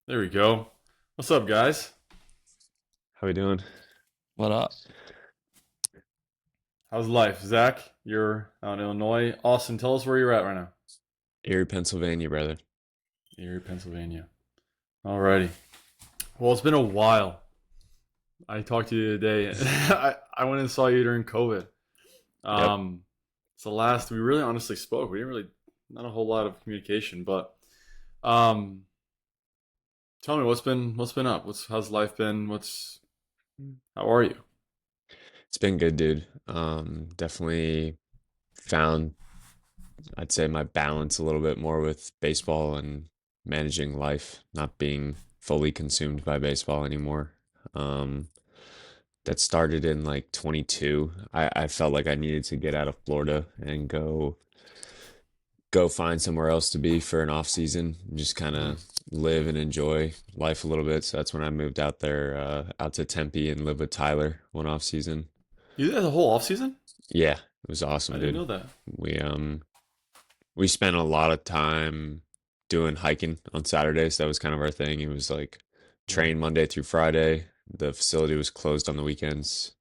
There we go. What's up, guys? How we doing? What up? How's life? Zach, you're out in Illinois. Austin, tell us where you're at right now. Erie, Pennsylvania, brother. Erie, Pennsylvania. Alrighty. Well, it's been a while. I talked to you today. I went and saw you during COVID. Yep. It's the last we really honestly spoke. We didn't really, not a whole lot of communication, but um, tell me what's been up? How's life been? How are you? It's been good, dude. Definitely found, I'd say, my balance a little bit more with baseball and managing life, not being fully consumed by baseball anymore. Um, that started in like 22. I felt like I needed to get out of Florida and go find somewhere else to be for an off season, just kind Mm. of live and enjoy life a little bit. So that's when I moved out there, out to Tempe and lived with Tyler one off season. You did the whole off season? Yeah, it was I awesome, didn't dude. know that. We spent a lot of time doing hiking on Saturdays. That was kind of our thing. It was like Yeah. train Monday through Friday. The facility was closed on the weekends.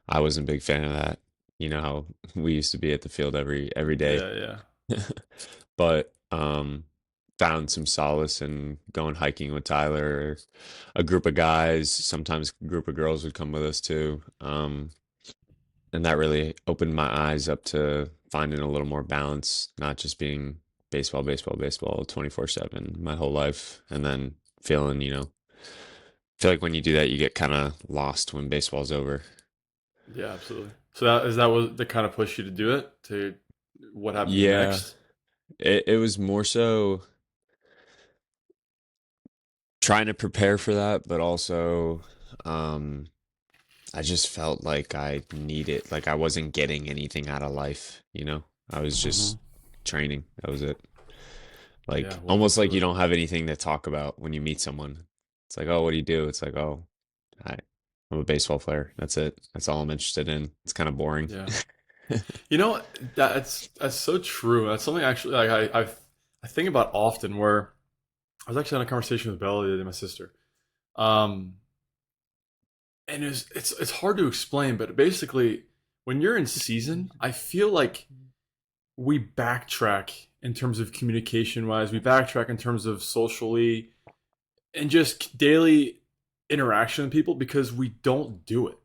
I wasn't a big fan of that. You know how we used to be at the field every day. Yeah, yeah. But found some solace in going hiking with Tyler, or a group of guys. Sometimes a group of girls would come with us too. And that really opened my eyes up to finding a little more balance, not just being baseball, baseball, baseball 24/7 my whole life. And then feeling, feel like when you do that, you get kind of lost when baseball's over. Yeah, absolutely. So that was the kind of push you to do it? To what happens Yeah, next? it was more so trying to prepare for that, but also um, I just felt like I needed, like I wasn't getting anything out of life. I was Hmm. just training. That was it. Yeah, Like welcome almost like to you it. don't have anything to talk about when you meet someone. It's like, oh, what do you do? It's like, oh, I, I'm a baseball player. That's it. That's all I'm interested in. It's kind of boring. Yeah. You know, that's so true. That's something actually like I think about often where I was actually having a conversation with Bella the other day, my sister. Um and it's hard to explain, but basically when you're in season, I feel like we backtrack in terms of communication wise, we backtrack in terms of socially and just daily interaction with people because we don't do it.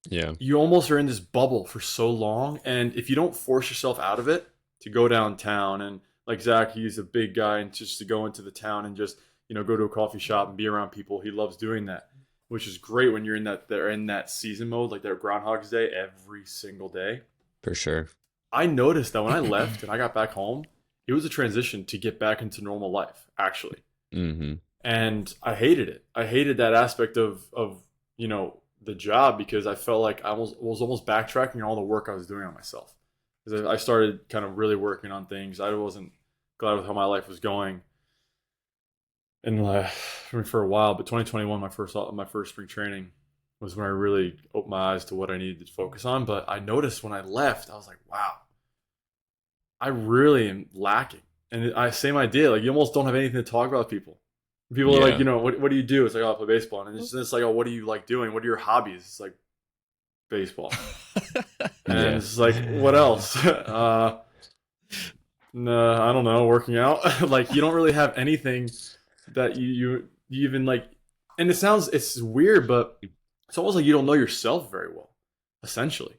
Yeah, You almost are in this bubble for so long, and if you don't force yourself out of it to go downtown and like Zach, he's a big guy, and just to go into the town and just go to a coffee shop and be around people, he loves doing that, which is great when you're in that they're in that season mode, like they're Groundhog's Day every single day. for sure. I noticed that when I left and I got back home, it was a transition to get back into normal life, actually. Hmm. And I hated it. I hated that aspect of the job because I felt like I was almost backtracking on all the work I was doing on myself. Because I started kind of really working on things. I wasn't glad with how my life was going, and for a while. But 2021, my first spring training was when I really opened my eyes to what I needed to focus on. But I noticed when I left, I was like, wow, I really am lacking. And I same idea. Like you almost don't have anything to talk about with people. People are like, Yeah, what do you do? It's like, oh, I play baseball. And it's like, oh, what do you like doing? What are your hobbies? It's like baseball. And yeah, it's like, what else? No, I don't know, working out. Like you don't really have anything that you even like. And it's weird, but it's almost like you don't know yourself very well, essentially.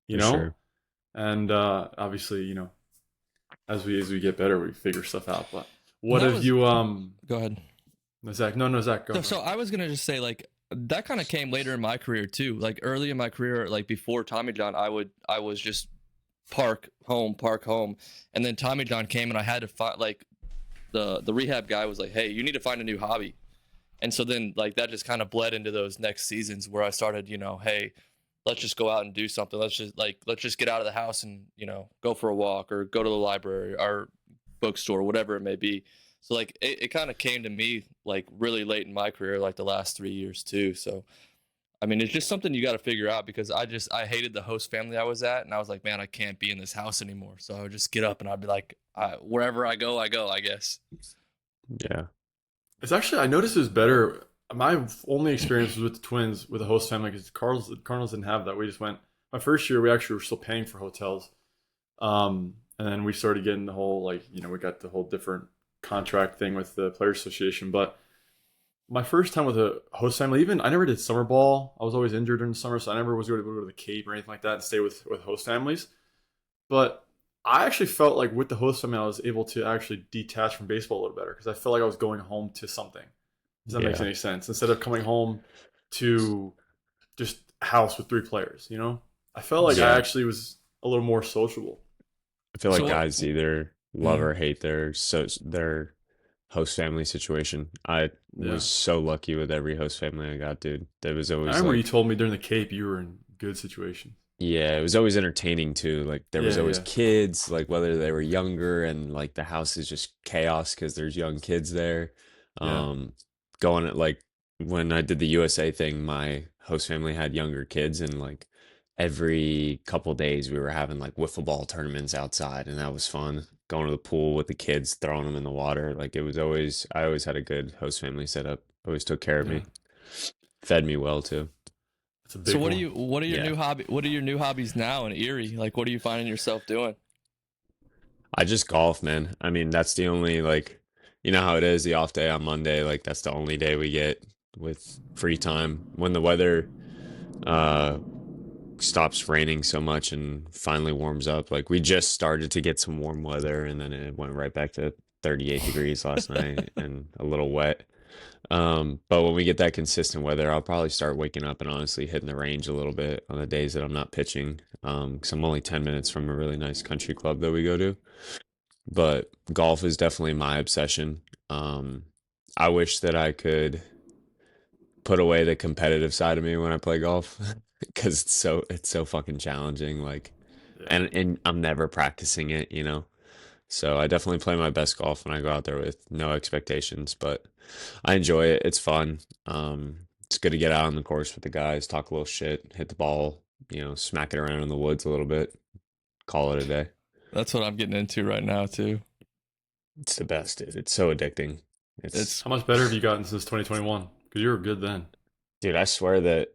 You for know, sure. and obviously, as we get better, we figure stuff out. But And what that have was you go ahead. no, Zach? No, Zach, go. No, so I was gonna just say like that kind of came later in my career too. Like early in my career, like before Tommy John, I was just park home, and then Tommy John came and I had to find like the rehab guy was like, hey, you need to find a new hobby. And so then like that just kind of bled into those next seasons where I started, hey, let's just go out and do something. Let's just get out of the house and, go for a walk or go to the library or bookstore, whatever it may be. So like it kind of came to me like really late in my career, like the last 3 years too. So I mean, it's just something you got to figure out because I hated the host family I was at, and I was like, man, I can't be in this house anymore. So I would just get up and I'd be like, wherever I go, I guess. Yeah. It's actually I noticed it was better. My only experience was with the Twins with the host family because the Cardinals didn't have that. We just went. My first year, we actually were still paying for hotels, and then we started getting the whole like we got the whole different contract thing with the Players Association. But my first time with a host family, even I never did summer ball. I was always injured during the summer, so I never was going to go to the Cape or anything like that and stay with host families. But I actually felt like with the host family, I was able to actually detach from baseball a little better because I felt like I was going home to something. If that makes Yeah. any sense. Instead of coming home to just a house with three players, I felt like I Yeah. actually was a little more sociable. I feel like So what? guys either love Mm. or hate their host family situation. I was Yeah. so lucky with every host family I got, dude. There was I always remember you like, told me during the Cape you were in good situations. yeah, it was always entertaining too. Like there was Yeah, always yeah, kids, like whether they were younger and like the house is just chaos because there's young kids there. yeah, Um, going at like when I did the USA thing, my host family had younger kids and like every couple days we were having like wiffle ball tournaments outside and that was fun. Going to the pool with the kids, throwing them in the water. Like it was always, I always had a good host family setup. Always took care of yeah. me, fed me well too. That's a So big one. what are your Yeah. new hobby? What are your new hobbies now in Erie? Like, what are you finding yourself doing? I just golf, man. I mean, that's the only like, you know how it is, the off day on Monday, like that's the only day we get with free time. When the weather uh stops raining so much and finally warms up. Like we just started to get some warm weather and then it went right back to 38 degrees last night and a little wet. But when we get that consistent weather, I'll probably start waking up and honestly hitting the range a little bit on the days that I'm not pitching. Because I'm only 10 minutes from a really nice country club that we go to. But golf is definitely my obsession. Um, I wish that I could put away the competitive side of me when I play golf because it's so fucking challenging. Like, Yeah, and I'm never practicing it, you know. So I definitely play my best golf when I go out there with no expectations, but I enjoy it. It's fun. It's good to get out on the course with the guys, talk a little shit, hit the ball, smack it around in the woods a little bit, call it a day. That's what I'm getting into right now too. It's the best, dude. It's so addicting. It's It's how much better have you gotten since 2021? Because you were good then. Dude, I swear that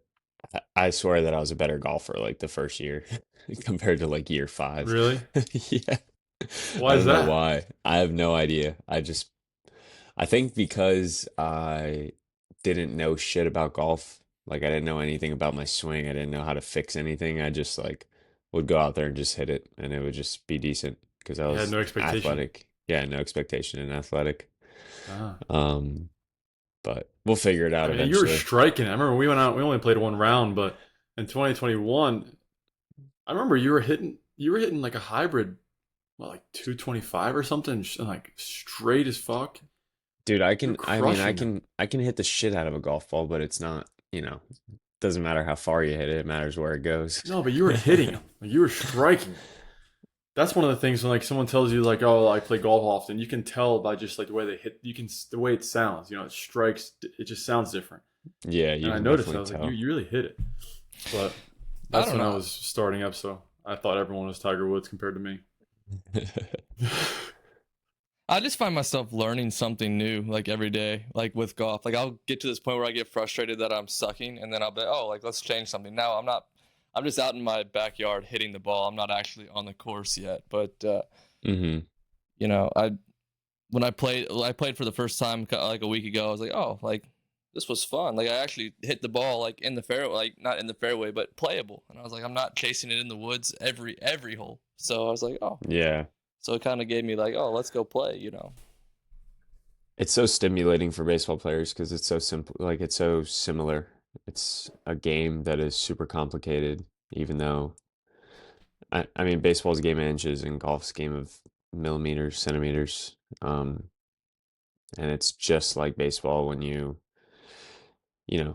I was a better golfer like the first year compared to like year five. Really? Yeah. I Why is don't know that? why. I have no idea. I think because I didn't know shit about golf. Like I didn't know anything about my swing. I didn't know how to fix anything. I just like would go out there and just hit it and it would just be decent because I You had was no expectation. athletic. Yeah, no expectation and athletic. Ah. Um, but we'll figure it I out mean, you were eventually. striking. I remember we went out. We only played one round, but in 2021, I remember you were hitting like a hybrid, what, like 225 or something, like straight as fuck. Dude, You're I mean, crushing them. I can hit the shit out of a golf ball, but it's not, doesn't matter how far you hit it, it matters where it goes. No, but you were hitting them. Like, you were striking them. That's one of the things when like someone tells you like, oh, I play golf often. You can tell by just like the way they hit. You can the way it sounds. It strikes. It just sounds different. Yeah, you And I can noticed. I definitely was like, you tell. you really hit it. But I that's don't when I know. was starting up. So I thought everyone was Tiger Woods compared to me. I just find myself learning something new like every day, like with golf. Like I'll get to this point where I get frustrated that I'm sucking, and then I'll be like, oh, like let's change something. Now I'm not. I'm just out in my backyard hitting the ball. I'm not actually on the course yet. But Hmm. I when I played for the first time like a week ago. I was like, oh, like this was fun. Like I actually hit the ball like in the fairway, like not in the fairway, but playable. And I was like, I'm not chasing it in the woods every hole. So I was like, oh, Yeah. so it kind of gave me like, oh, let's go play. It's so stimulating for baseball players because it's so simple, like it's so similar. It's a game that is super complicated, even though I mean baseball's a game of inches and golf's a game of millimeters, centimeters. And it's just like baseball when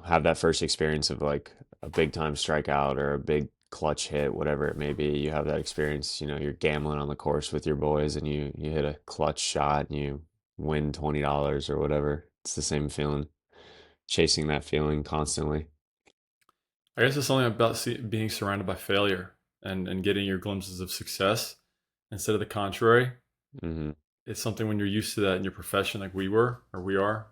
have that first experience of like a big time strikeout or a big clutch hit, whatever it may be. You have that experience, you're gambling on the course with your boys and you hit a clutch shot and you win $20 or whatever. It's the same feeling, chasing that feeling constantly. I guess it's something about being surrounded by failure and getting your glimpses of success instead of the contrary. Hmm. It's something when you're used to that in your profession, like we were or we are.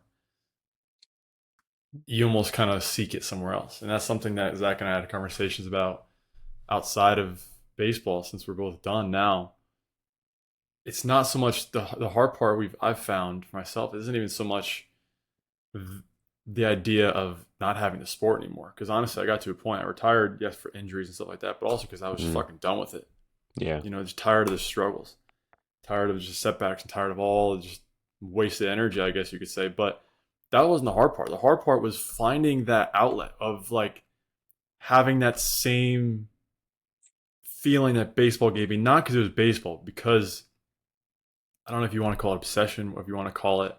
you almost kind of seek it somewhere else. And that's something that Zach and I had conversations about outside of baseball since we're both done now. It's not so much the hard part I've found for myself. It isn't even so much the idea of not having the sport anymore. Because honestly, I got to a point I retired, yes, for injuries and stuff like that, but also because I was just Mm, fucking done with it. yeah, You know, just tired of the struggles, tired of just setbacks, and tired of all just wasted energy, I guess you could say. But that wasn't the hard part. The hard part was finding that outlet of like having that same feeling that baseball gave me, not because it was baseball, because I don't know if you want to call it obsession or if you want to call it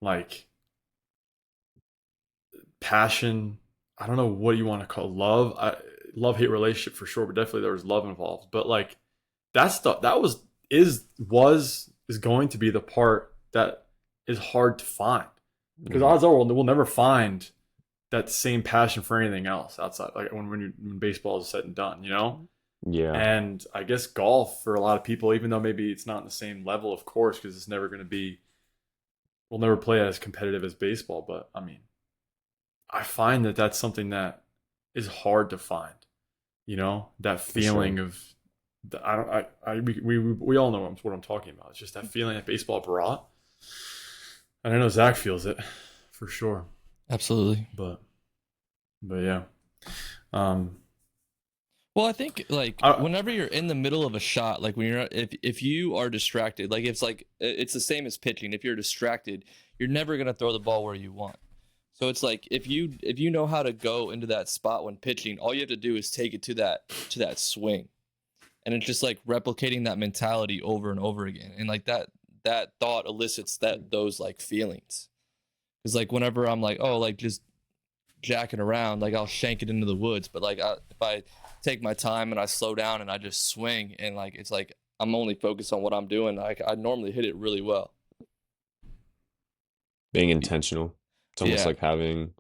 like passion. I don't know what you want to call it. Love. Love hate relationship for sure, but definitely there was love involved. But like that stuff that is going to be the part that is hard to find because mm, odds are we'll never find that same passion for anything else outside like when baseball is said and done, you know. yeah, And I guess golf for a lot of people, even though maybe it's not on the same level, of course, because it's never going to be, we'll never play as competitive as baseball. But I mean, I find that that's something that is hard to find. You know, that for sure. feeling of, I don't, we all know what I'm talking about. It's just that feeling that baseball brought, and I know Zach feels it for sure. Absolutely. But, yeah, um, Well, I think like I, whenever you're in the middle of a shot, like when you're if you are distracted, like it's the same as pitching. If you're distracted, you're never gonna throw the ball where you want. So it's like if you know how to go into that spot when pitching, all you have to do is take it to that swing, and it's just like replicating that mentality over and over again, and like that thought elicits those like feelings. Because like whenever I'm like, oh, like just jacking around, like I'll shank it into the woods. But like if I take my time and I slow down and I just swing and like it's like I'm only focused on what I'm doing, I normally hit it really well. Being intentional. It's almost Yeah, like having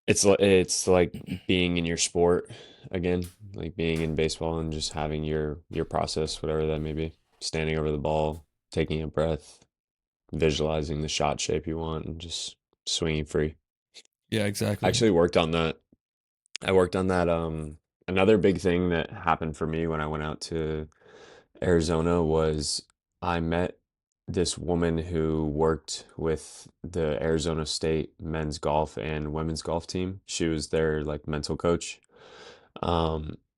it's like being in your sport again, like being in baseball and just having your process, whatever that may be. Standing over the ball, taking a breath, visualizing the shot shape you want, and just swinging free. yeah, I exactly. actually worked on that. I worked on that. Another big thing that happened for me when I went out to Arizona was I met this woman who worked with the Arizona State men's golf and women's golf team. She was their like mental coach.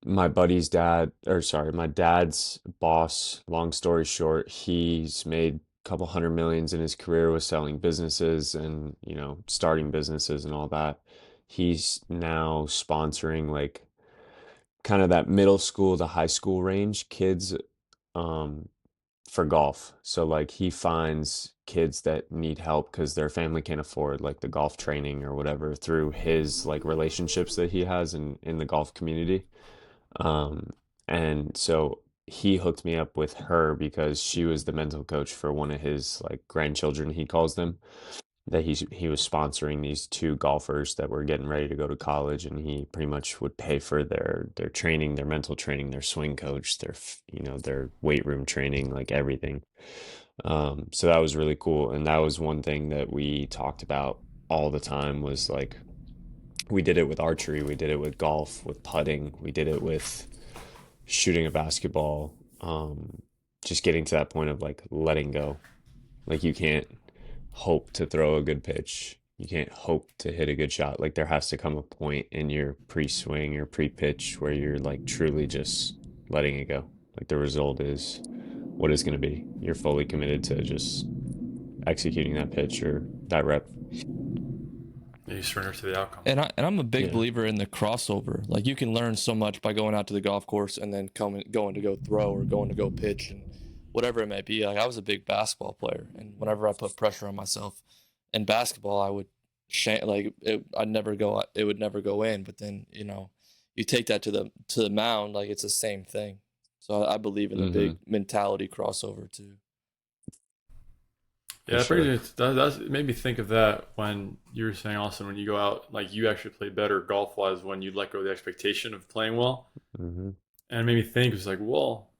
My buddy's dad, or sorry, my dad's boss, long story short, he's made a couple hundred millions in his career with selling businesses and, starting businesses and all that. He's now sponsoring like kind of that middle school to high school range kids um for golf. So like he finds kids that need help because their family can't afford like the golf training or whatever through his like relationships that he has in the golf community. Um, and so he hooked me up with her because she was the mental coach for one of his like grandchildren, he calls them, that he was sponsoring these two golfers that were getting ready to go to college, and he pretty much would pay for their training, their mental training, their swing coach, their weight room training, like everything. So that was really cool, and that was one thing that we talked about all the time was like we did it with archery, we did it with golf, with putting, we did it with shooting a basketball, just getting to that point of like letting go. Like you can't hope to throw a good pitch. You can't hope to hit a good shot. Like there has to come a point in your pre-swing or pre-pitch where you're like truly just letting it go. Like the result is what it's going to be. You're fully committed to just executing that pitch or that rep. you surrender to the outcome. And I'm a big Yeah. believer in the crossover. Like you can learn so much by going out to the golf course and then going to go throw or going to go pitch and whatever it may be. Like I was a big basketball player, and whenever I put pressure on myself in basketball, I would I'd never go. It would never go in. But then you take that to the mound, like it's the same thing. So I believe in the Mm-hmm. big mentality crossover too. Yeah, For that brings sure. me. It made me think of that when you were saying, Austin, when you go out, like you actually play better golf wise when you let go of the expectation of playing well, Mm-hmm. and it made me think, it was like, well,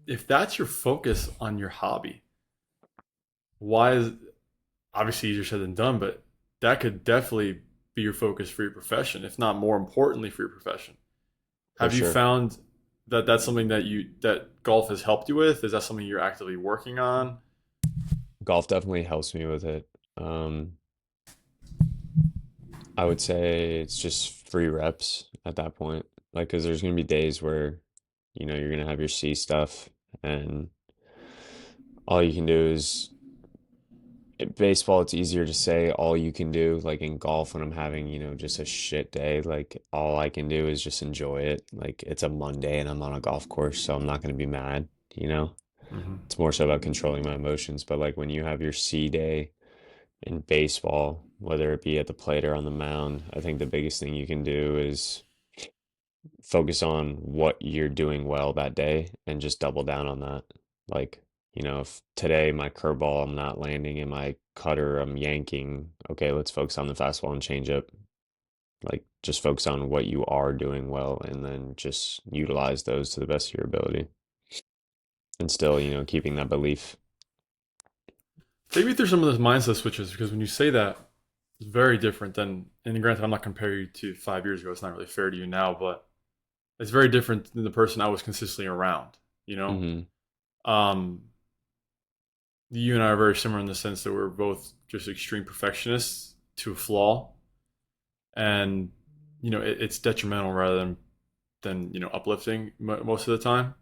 if that's your focus on your hobby, why is obviously easier said than done, but that could definitely be your focus for your profession, if not more importantly for your profession. For Have you sure. found that that's something that golf has helped you with? Is that something you're actively working on? Golf definitely helps me with it. Um, I would say it's just free reps at that point. Like, because there's gonna be days where, you're gonna have your C stuff, and all you can do is in baseball. It's easier to say all you can do. Like in golf, when I'm having, just a shit day, like all I can do is just enjoy it. Like it's a Monday and I'm on a golf course, so I'm not gonna be mad, you know? Mm-hmm. It's more so about controlling my emotions. But like when you have your C day in baseball, whether it be at the plate or on the mound, I think the biggest thing you can do is focus on what you're doing well that day and just double down on that. Like, if today my curveball I'm not landing and my cutter I'm yanking, okay, let's focus on the fastball and change up. Like, just focus on what you are doing well and then just utilize those to the best of your ability. And still, keeping that belief. Take me through some of those mindset switches because when you say that, it's very different than. And granted, I'm not comparing you to 5 years ago. It's not really fair to you now, but it's very different than the person I was consistently around. You know, Hmm. um, you and I are very similar in the sense that we're both just extreme perfectionists to a flaw, and it's detrimental rather than uplifting most of the time.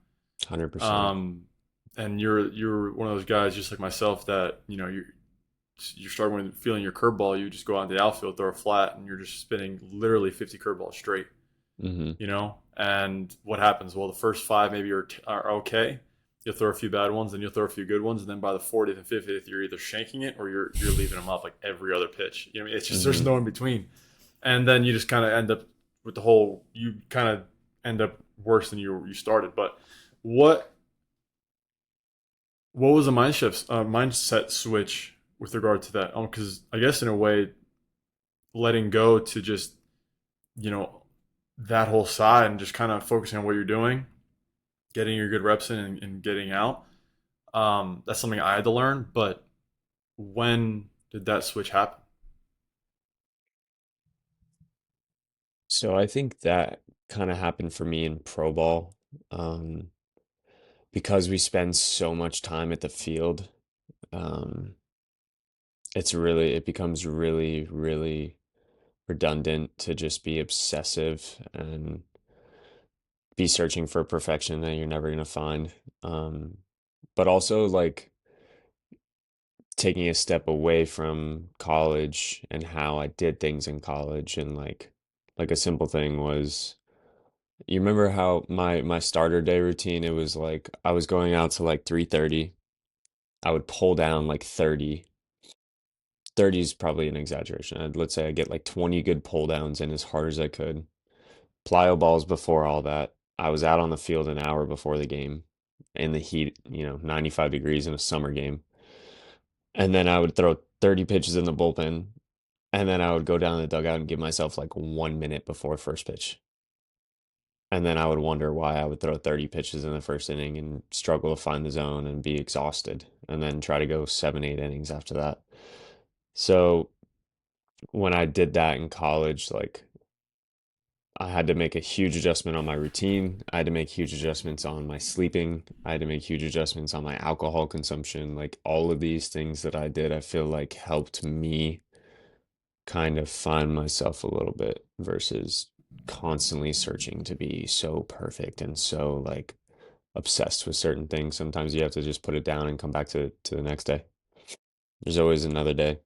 100%. Um, and you're one of those guys just like myself that you're starting with feeling your curveball, you just go out to the outfield, throw a flat, and you're just spinning literally 50 curveballs straight. Hmm. And what happens? Well, the first five maybe are okay. You'll throw a few bad ones, and you'll throw a few good ones, and then by the 40th and 50th, you're either shanking it or you're leaving them up like every other pitch. It's just there's Hmm. no in between, and then you just kind of end up with the whole. You kind of end up worse than you started. But what what was a mindset switch with regard to that? Because I guess in a way, letting go to just you know that whole side and just kind of focusing on what you're doing, getting your good reps in and getting out. That's something I had to learn. But when did that switch happen? So I think that kind of happened for me in pro ball. Um, because we spend so much time at the field, um, it becomes really, really redundant to just be obsessive and be searching for perfection that you're never gonna find. Um, but also like taking a step away from college and how I did things in college, and like a simple thing was, you remember how my starter day routine, it was like I was going out to like 3:30. I would pull down like 30. 30 is probably an exaggeration. Let's say I get like 20 good pull downs in as hard as I could. Plyo balls before all that. I was out on the field an hour before the game in the heat, 95 degrees in a summer game. And then I would throw 30 pitches in the bullpen. And then I would go down in the dugout and give myself like 1 minute before first pitch. And then I would wonder why I would throw 30 pitches in the first inning and struggle to find the zone and be exhausted. And then try to go 7, 8 innings after that. So when I did that in college, like I had to make a huge adjustment on my routine. I had to make huge adjustments on my sleeping. I had to make huge adjustments on my alcohol consumption. Like all of these things that I did, I feel like helped me kind of find myself a little bit versus constantly searching to be so perfect and so like obsessed with certain things. Sometimes you have to just put it down and come back to the next day. There's always another day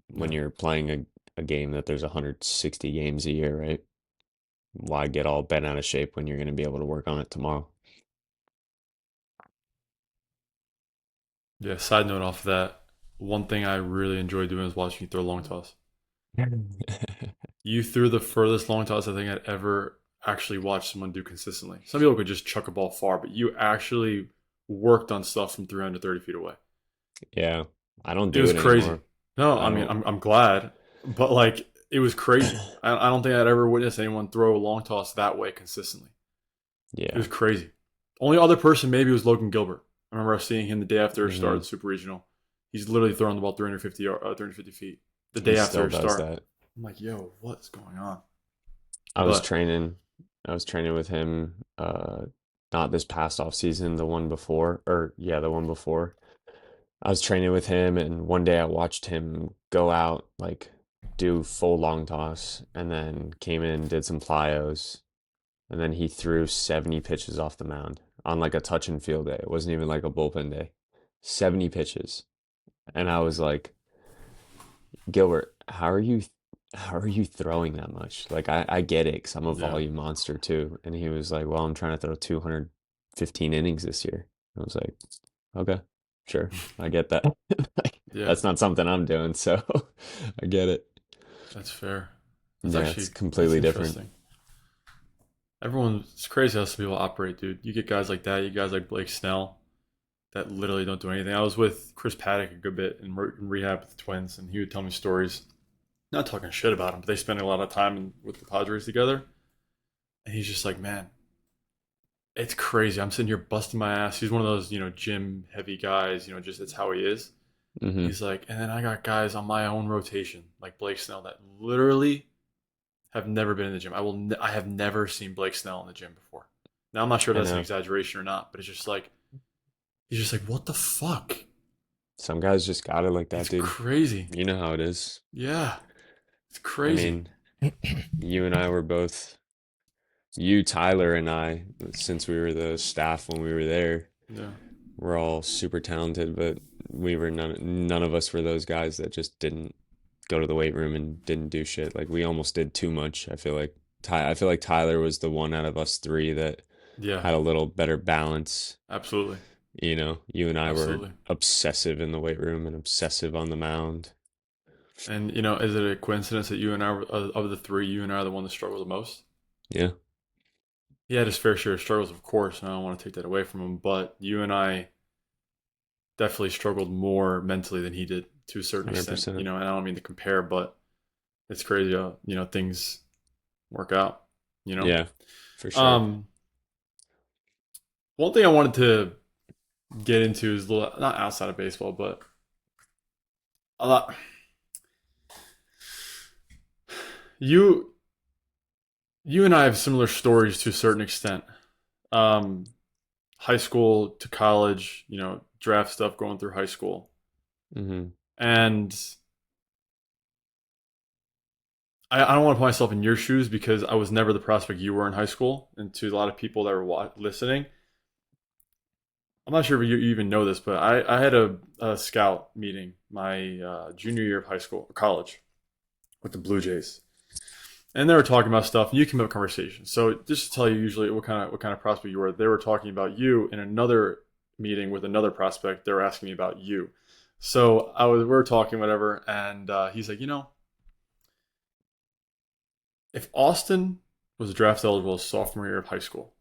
when Yeah. you're playing a game that there's 160 games a year, right? Why get all bent out of shape when you're going to be able to work on it tomorrow? Yeah. Side note off of that, one thing I really enjoy doing is watching you throw long toss. You threw the furthest long toss I think I'd ever actually watched someone do consistently. Some people could just chuck a ball far, but you actually worked on stuff from 330 feet away. Yeah, I don't It do was it crazy. anymore. No, I I mean don't. I'm glad, but like it was crazy. I don't think I'd ever witnessed anyone throw a long toss that way consistently. It Yeah. was crazy. Only other person maybe was Logan Gilbert. I remember seeing him the day after it Hmm. started Super Regional. He's literally throwing the ball 350 feet the He day after still a does start. that. I'm like, yo, what's going on? I was But training. I was training with him. Not this past off season, the one before, or yeah, the one before. I was training with him, and one day I watched him go out, like do full long toss, and then came in, did some plyos, and then he threw 70 pitches off the mound on like a touch and field day. It wasn't even like a bullpen day. 70 pitches. And I was like, Gilbert, how are you throwing that much? Like I get it because I'm a yeah, volume monster too. And he was like, well, I'm trying to throw 215 innings this year. I was like, okay, sure, I get that. Like, yeah, that's not something I'm doing, so I get it. that's fair. Yeah, it's That's completely different. interesting. It's crazy how some people operate, dude. You get guys like that. You guys like Blake Snell that literally don't do anything. I was with Chris Paddock a good bit in rehab with the Twins, and he would tell me stories. Not talking shit about him, but they spend a lot of time with the Padres together. And he's just like, man, it's crazy. I'm sitting here busting my ass. He's one of those, gym heavy guys. Just it's how he is. Hmm. He's like, and then I got guys on my own rotation, like Blake Snell, that literally have never been in the gym. I have never seen Blake Snell in the gym before. Now I'm not sure if I that's an know. exaggeration or not, but it's just like he's just like, what the fuck? Some guys just got it like that, It's dude. crazy. You know how it is. Yeah, it's I crazy. mean, you and I were both, you, Tyler, and I, since we were the staff when we were there, Yeah, we're all super talented, but we were none of us were those guys that just didn't go to the weight room and didn't do shit. Like we almost did too much. I feel like I feel like Tyler was the one out of us three that yeah, had a little better balance. absolutely, You know, you and I were absolutely. obsessive in the weight room and obsessive on the mound. And is it a coincidence that you and I, of the three, you and I are the one that struggle the most? Yeah, He had his fair share of struggles, of course, and I don't want to take that away from him. But you and I definitely struggled more mentally than he did to a certain extent. 100%. And I don't mean to compare, but it's crazy how things work out. You know. Yeah, for sure. Um, One thing I wanted to get into is a little not outside of baseball, but a lot. You you and I have similar stories to a certain extent. Um, High school to college, draft stuff going through high school, Hmm. and I don't want to put myself in your shoes because I was never the prospect you were in high school, and to a lot of people that were listening, I'm not sure if you even know this, but I had a scout meeting my junior year of high school or college with the Blue Jays, and they were talking about stuff, and you came up with conversation. So just to tell you, usually what kind of prospect you were, they were talking about you in another meeting with another prospect. They were asking me about you. So we were talking whatever, and he's like, if Austin was draft eligible sophomore year of high school,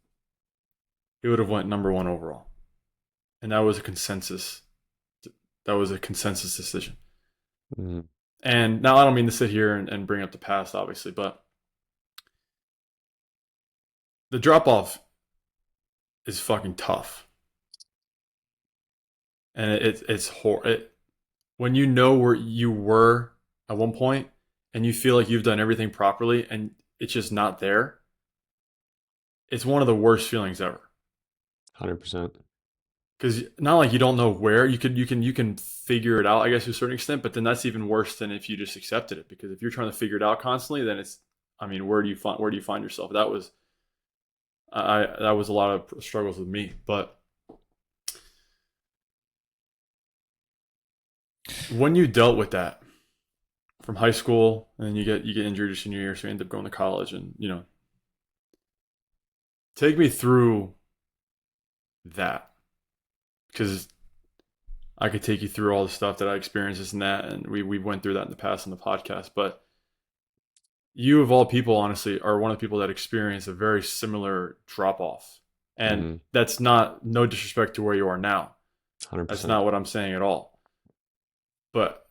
he would have went number one overall, and that was a consensus. That was a consensus decision. Hmm. And now I don't mean to sit here and bring up the past, obviously, but the drop off is fucking tough, and when you know where you were at one point, and you feel like you've done everything properly, and it's just not there. It's one of the worst feelings ever. 100%. Because not like you don't know where you can figure it out, I guess, to a certain extent, but then that's even worse than if you just accepted it. Because if you're trying to figure it out constantly, then I mean, where do you find yourself? That was a lot of struggles with me. But when you dealt with that from high school, and then you get injured your senior year, so you end up going to college, and take me through that, because I could take you through all the stuff that I experienced, this and that, and we went through that in the past on the podcast. But you, of all people, honestly, are one of the people that experienced a very similar drop off, and Hmm. that's not no disrespect to where you are now. That's 100%. not what I'm saying at all. But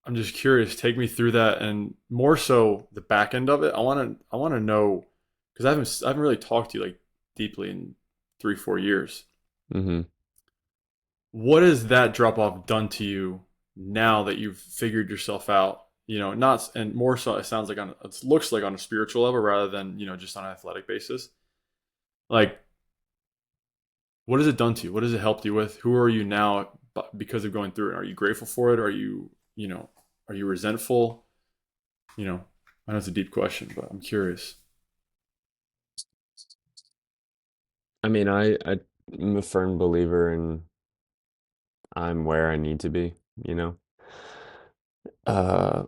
I'm just curious. Take me through that, and more so the back end of it. I want to know, because I haven't really talked to you like deeply in 3-4 years. Hmm. What has that drop off done to you now that you've figured yourself out, not, and more so it sounds like it looks like on a spiritual level rather than, just on an athletic basis. Like, what has it done to you? What has it helped you with? Who are you now because of going through it? Are you grateful for it? Are you resentful? I know it's a deep question, but I'm curious. I mean, I'm a firm believer in I'm where I need to be, you know? Uh,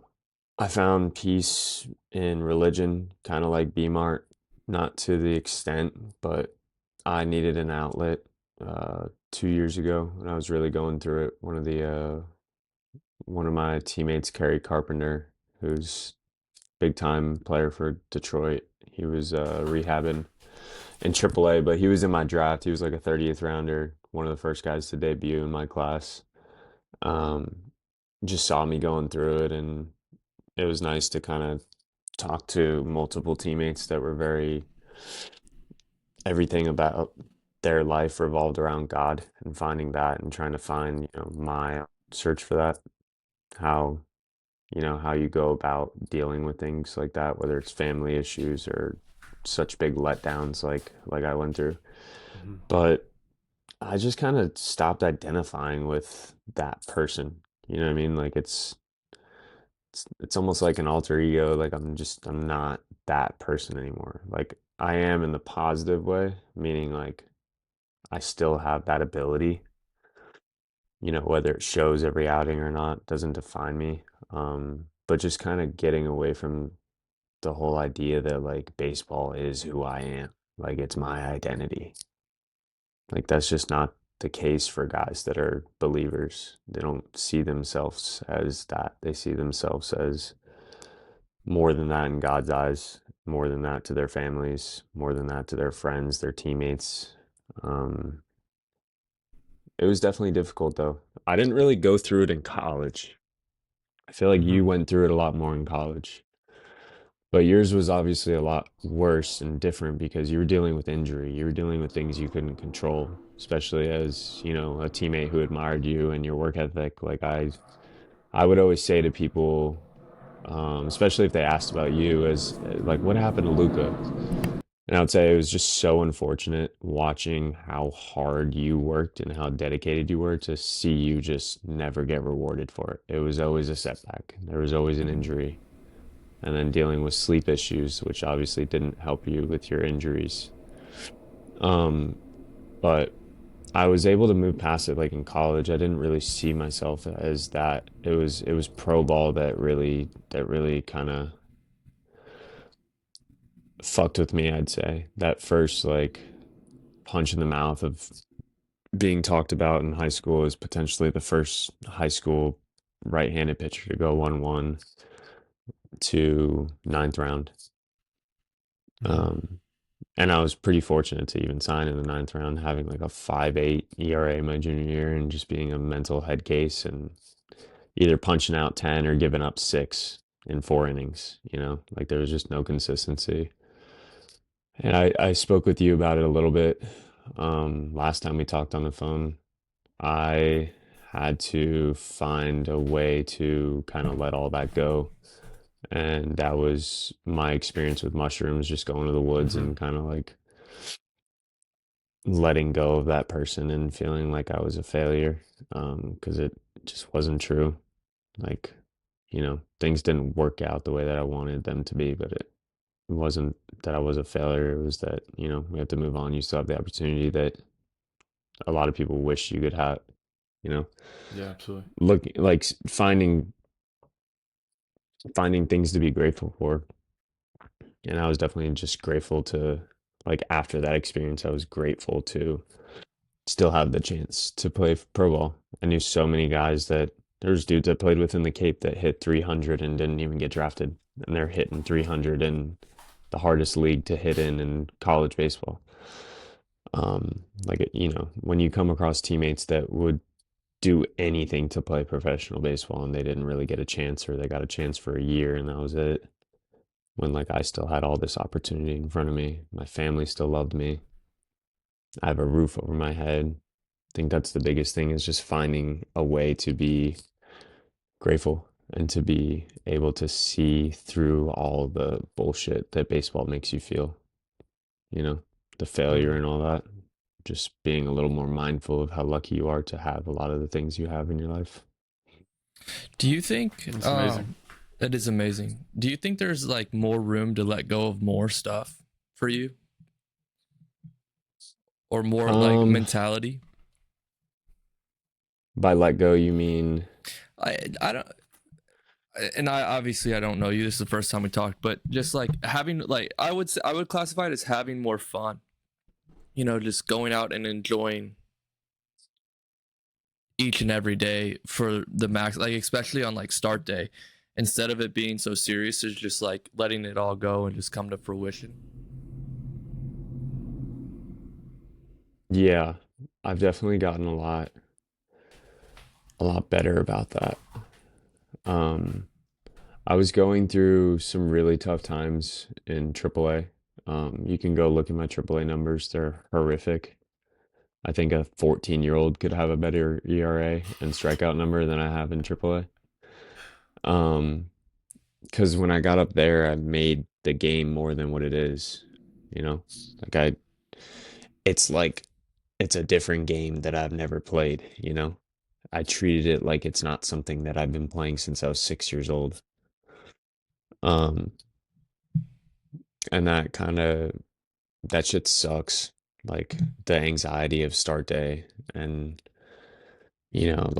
I found peace in religion, kind of like B-Mart, not to the extent, but I needed an outlet 2 years ago when I was really going through it. One of my teammates, Kerry Carpenter, who's big time player for Detroit, he was rehabbing in AAA, but he was in my draft. He was like a 30th rounder, one of the first guys to debut in my class. Um, just saw me going through it, and it was nice to kind of talk to multiple teammates that were very everything about their life revolved around God and finding that and trying to find, my search for that, how, how you go about dealing with things like that, whether it's family issues or such big letdowns like I went through. Hmm. But I just kind of stopped identifying with that person. You know what I mean? Like it's almost like an alter ego. Like I'm not that person anymore. Like I am in the positive way, meaning like I still have that ability, whether it shows every outing or not doesn't define me. But just kind of getting away from the whole idea that like baseball is who I am. Like it's my identity. Like that's just not the case for guys that are believers. They don't see themselves as that. They see themselves as more than that in God's eyes, more than that to their families, more than that to their friends, their teammates. Um, it was definitely difficult though. I didn't really go through it in college. I feel like Hmm. you went through it a lot more in college. But yours was obviously a lot worse and different because you were dealing with injury. You were dealing with things you couldn't control, especially as, a teammate who admired you and your work ethic. Like I would always say to people, especially if they asked about you, as like, what happened to Luca? And I would say it was just so unfortunate watching how hard you worked and how dedicated you were to see you just never get rewarded for it. It was always a setback. There was always an injury. And then dealing with sleep issues, which obviously didn't help you with your injuries. Um, but I was able to move past it. Like in college, I didn't really see myself as that. It was pro ball that really kind of fucked with me, I'd say. That first like punch in the mouth of being talked about in high school as potentially the first high school right-handed pitcher to go 1-1 to ninth round. Hmm. Um, and I was pretty fortunate to even sign in the ninth round, having like a 5.8 ERA my junior year and just being a mental head case and either punching out 10 or giving up 6 in 4 innings, like there was just no consistency. And I spoke with you about it a little bit last time we talked on the phone. I had to find a way to kind of let all that go. And that was my experience with mushrooms, just going to the woods Hmm. and kind of like letting go of that person and feeling like I was a failure because it just wasn't true. Like, things didn't work out the way that I wanted them to be, but it wasn't that I was a failure. It was that, we have to move on. You still have the opportunity that a lot of people wish you could have, you know, Yeah, absolutely. look like finding things to be grateful for. And I was definitely just grateful to, like, after that experience, I was grateful to still have the chance to play pro ball. I knew so many guys that there's dudes I played with in the Cape that hit 300 and didn't even get drafted, and they're hitting 300 in the hardest league to hit in college baseball. Like when you come across teammates that would do anything to play professional baseball and they didn't really get a chance, or they got a chance for a year and that was it. When like I still had all this opportunity in front of me, my family still loved me. I have a roof over my head. I think that's the biggest thing is just finding a way to be grateful and to be able to see through all the bullshit that baseball makes you feel, you know, the failure Mm, and all that. Just being a little more mindful of how lucky you are to have a lot of the things you have in your life. Do you think it's amazing. it is amazing? Do you think there's like more room to let go of more stuff for you, or more like Um, mentality? by let go, you mean, I don't, and I obviously I don't know you. This is the first time we talked, but just like having like I would classify it as having more fun. You know, just going out and enjoying each and every day for the max, like especially on like start day, instead of it being so serious, is just like letting it all go and just come to fruition. yeah, I've definitely gotten a lot better about that. Um, I was going through some really tough times in AAA. You can go look at my AAA numbers. They're horrific. I think a 14-year-old could have a better ERA and strikeout number than I have in AAA. Um, because when I got up there, I made the game more than what it is. You know, like it's like it's a different game that I've never played. You know, I treated it like it's not something that I've been playing since I was 6 years old. Um, and that shit sucks. Like the anxiety of start day and you know,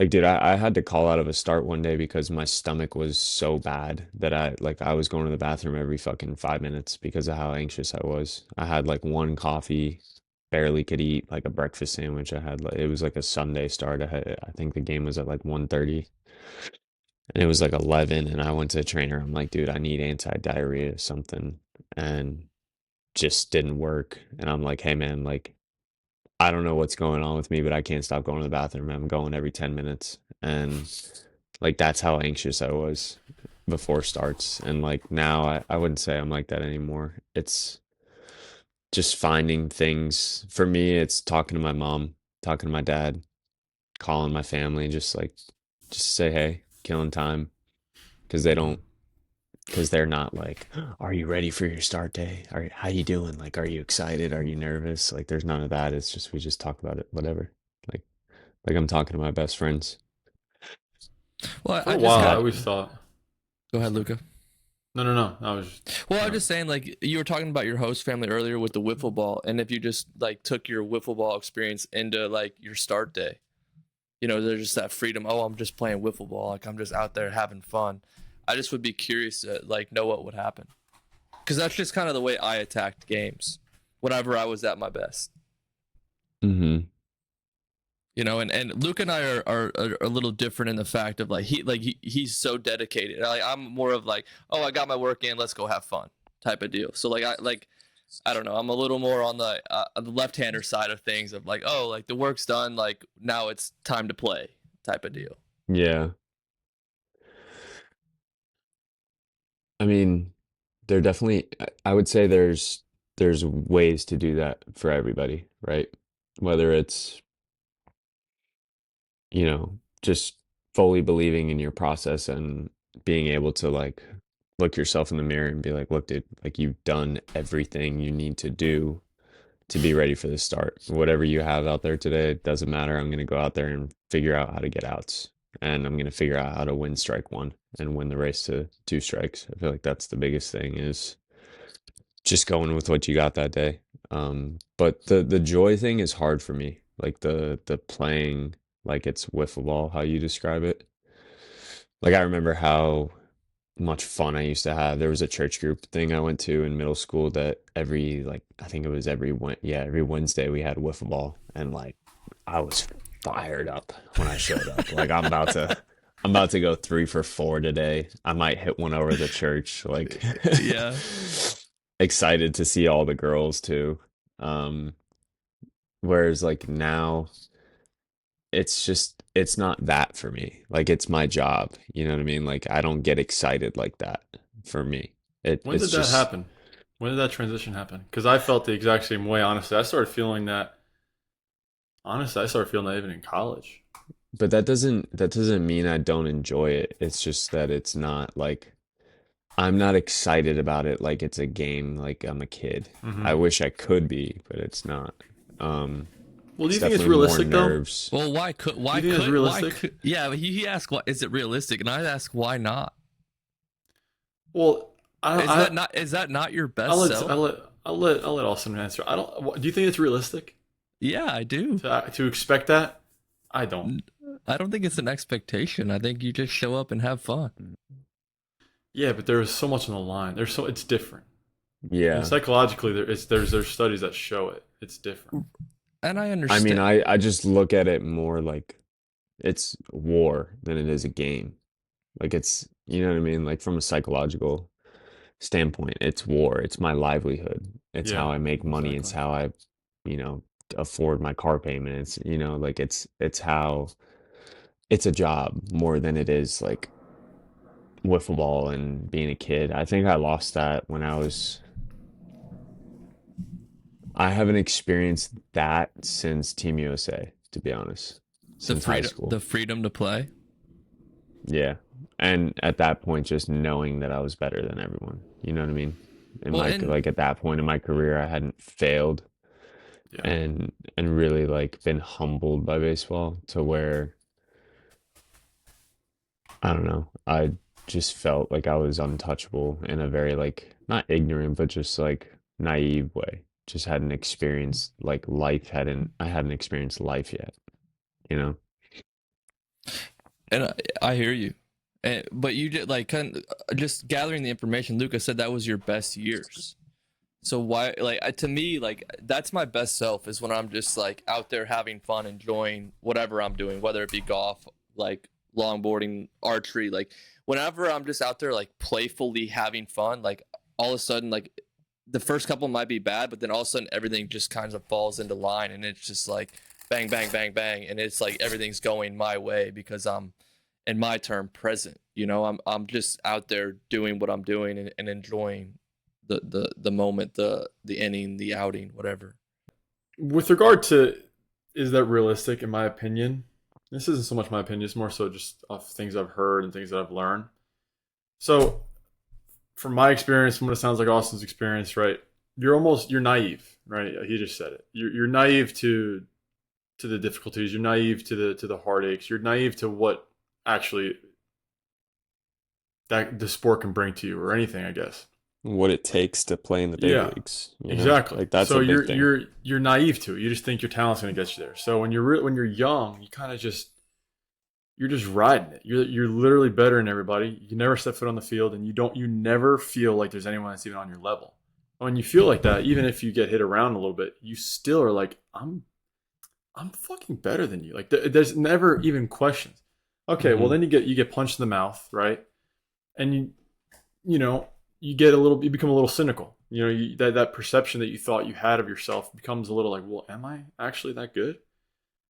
dude, I had to call out of a start one day because my stomach was so bad that I was going to the bathroom every fucking 5 minutes because of how anxious I was. I had like one coffee, barely could eat like a breakfast sandwich. I had like it was like a Sunday start. I think the game was at like 1:30 and it was like 11 and I went to the trainer. I'm like, dude, I need anti-diarrhea or something. And just didn't work. And I'm like, hey man, like I don't know what's going on with me, but I can't stop going to the bathroom. I'm going every 10 minutes. And like that's how anxious I was before starts. And like now I wouldn't say I'm like that anymore. It's just finding things. For me, it's talking to my mom, talking to my dad, calling my family, just say hey, killing time. Because they mm. don't because they're not like, are you ready for your start day? How you doing? Like, are you excited? Are you nervous? Like, there's none of that. It's just we just talk about it, whatever. Like, like I'm talking to my best friends. Well, For I a just while, I got. That, always thought, Go ahead, Luca. no, no, no. I was just, Well, I'm no. just saying, like you were talking about your host family earlier with the wiffle ball, and if you just like took your wiffle ball experience into like your start day, you know, there's just that freedom. Oh, I'm just playing wiffle ball, like I'm just out there having fun. I just would be curious to like know what would happen, because that's just kind of the way I attacked games whenever I was at my best. mm-hmm. You know, and Luke and I are a little different in the fact of he's so dedicated. Like I'm more of like, oh, I got my work in, let's go have fun type of deal. So I don't know, I'm a little more on the left-hander side of things of like, oh, like the work's done, like now it's time to play type of deal. Yeah. I mean, there definitely, I would say there's ways to do that for everybody, right? Whether it's, you know, just fully believing in your process and being able to like look yourself in the mirror and be like, look, dude, like you've done everything you need to do to be ready for the start. Whatever you have out there today, it doesn't matter. I'm going to go out there and figure out how to get outs. And I'm going to figure out how to win strike one and win the race to two strikes. I feel like that's the biggest thing is just going with what you got that day. But the joy thing is hard for me. Like the playing like it's wiffle ball, how you describe it. Like I remember how much fun I used to have. There was a church group thing I went to in middle school that every like I think it was every Wednesday we had wiffle ball and like I was fired up when I showed up. Like I'm about to go 3 for 4 today. I might hit one over the church. Like Yeah. excited to see all the girls too. Um whereas like now it's not that for me. Like it's my job. You know what I mean? Like I don't get excited like that for me. When It's did that just happen? When did that transition happen? Because I felt the exact same way. Honestly, I started feeling that. Honestly, I started feeling that even in college. But that doesn't mean I don't enjoy it. It's just that it's not like I'm not excited about it like it's a game like I'm a kid. Hmm. I wish I could be, but it's not. Um, Well, do it's you think it's definitely more realistic though? nerves. Well, Do you think it's why realistic? could, yeah, but he asked, why, is it realistic? And I ask, why not? Well, Is that not your I'll best let self? I'll let Austin answer. I don't. Do you think it's realistic Yeah, I do. to expect that? I don't. I don't think it's an expectation. I think you just show up and have fun. Yeah, but there is so much on the line. It's different, and Yeah. psychologically there's studies that show it. It's different. And I I mean, understand. I just look at it more like it's war than it is a game. Like it's, you know what I mean? Like from a psychological standpoint, it's war. It's my livelihood. It's Yeah, how I make money. It's exactly. how I, you know, afford my car payment. It's, like it's how it's a job more than it is like wiffle ball and being a kid. I think I lost that when I haven't experienced that since Team USA, to be honest, since high The school. freedom to play. Yeah. And at that point, just knowing that I was better than everyone. You know what I mean? In Well, my and like at that point in my career, I hadn't failed Yeah. and really like been humbled by baseball to where I don't know. I just felt like I was untouchable in a very like not ignorant, but just like naive way. Just hadn't experienced like I hadn't experienced life yet, you know? and I hear you. But you did like just gathering the information. Lucas said that was your best years. So why, like, to me, like, that's my best self is when I'm just like out there having fun, enjoying whatever I'm doing, whether it be golf, like longboarding, archery, like whenever I'm just out there like playfully having fun, like all of a sudden, like the first couple might be bad, but then all of a sudden everything just kind of falls into line, and it's just like bang, bang, bang, bang, and it's like everything's going my way because I'm, in my term, present. I'm just out there doing what I'm doing and enjoying the moment, the inning, the outing, whatever. With regard to is that realistic? In my opinion, this isn't so much my opinion. It's more so just off things I've heard and things that I've learned. So, from my experience, from what it sounds like Austin's experience, right? You're naive, right? He just said it. You're naive to the difficulties. You're naive to the heartaches. You're naive to what actually that the sport can bring to you or anything, I guess. What it takes to play in the big Yeah, leagues, exactly. Like that's So a big thing. you're naive to it. You just think your talent's going to get you there. So when you're young, you kind of you're just riding it. You're literally better than everybody. You never step foot on the field, and you never feel like there's anyone that's even on your level. When you feel like that, even if you get hit around a little bit, you still are like, I'm fucking better than you. Like there's never even questions. Okay, well Hmm. then you get punched in the mouth, right? And you know you become a little cynical. That perception that you thought you had of yourself becomes a little like, well, am I actually that good?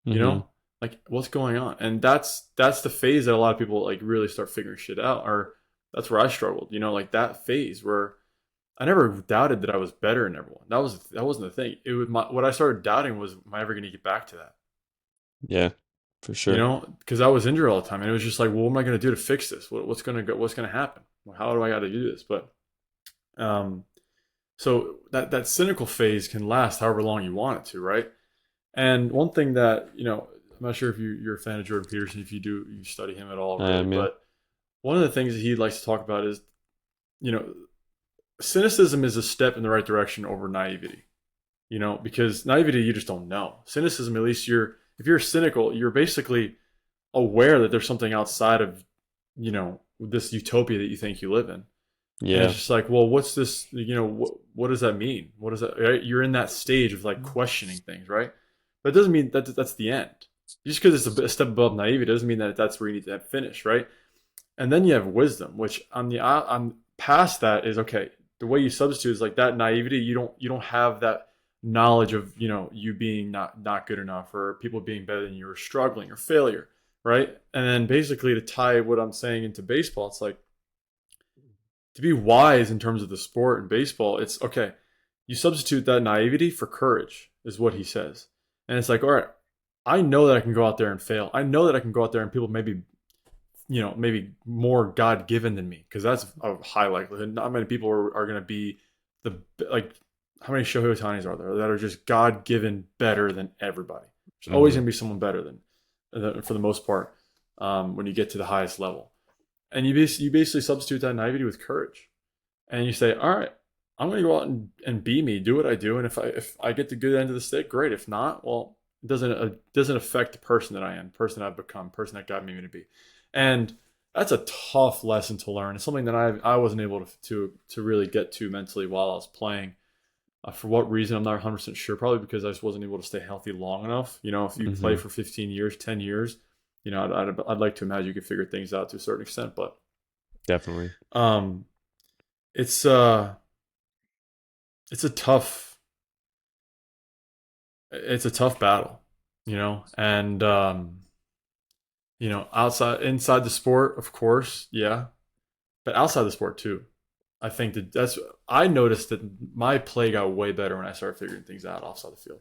You Hmm. know, like what's going on? And that's the phase that a lot of people like really start figuring shit out. Or that's where I struggled. Like that phase where I never doubted that I was better than everyone. That wasn't the thing. It was what I started doubting was, am I ever going to get back to that? Yeah, for sure. Because I was injured all the time, and it was just like, well, what am I going to do to fix this? What's going to go? What's going to happen? Well, how do I got to do this? But um, so that cynical phase can last however long you want it to, right? And one thing that I'm not sure if you're a fan of Jordan Peterson, if you study him at all, really, Yeah. but one of the things that he likes to talk about is, you know, cynicism is a step in the right direction over naivety. Because naivety you just don't know. Cynicism, at least if you're cynical, you're basically aware that there's something outside of this utopia that you think you live in, and it's Yeah. just like, well, what's this? What does that mean? What does that? Right? You're in that stage of like questioning things, right? But it doesn't mean that that's the end. Just because it's a step above naivety doesn't mean that that's where you need to finish, right? And then you have wisdom, which on past that is okay. The way you substitute is like that naivety. You don't have that knowledge of you being not good enough, or people being better than you, or struggling, or failure, right? And then basically to tie what I'm saying into baseball, it's like to be wise in terms of the sport and baseball. It's okay. You substitute that naivety for courage, is what he says, and it's like, all right. I know that I can go out there and fail. I know that I can go out there and people maybe, maybe more God given than me, because that's a high likelihood. Not many people are going to be like, how many Shohei Otanis are there that are just God given better than everybody? There's always Mm-hmm. going to be someone better than, for the most part, when you get to the highest level. And you basically substitute that naivety with courage, and you say, all right, I'm going to go out and be me, do what I do, and if I get the good end of the stick, great. If not, well, it doesn't affect the person that I am, person I've become, person that got me to be. And that's a tough lesson to learn. It's something that I wasn't able to really get to mentally while I was playing. For what reason, I'm not 100% sure. Probably because I just wasn't able to stay healthy long enough. If you play Mm-hmm. for 15 years, 10 years, I'd like to imagine you could figure things out to a certain extent. But Definitely. um, it's uh, it's a tough it's a tough battle, and inside the sport, of course, yeah, but outside the sport too. I think I noticed that my play got way better when I started figuring things out outside the field.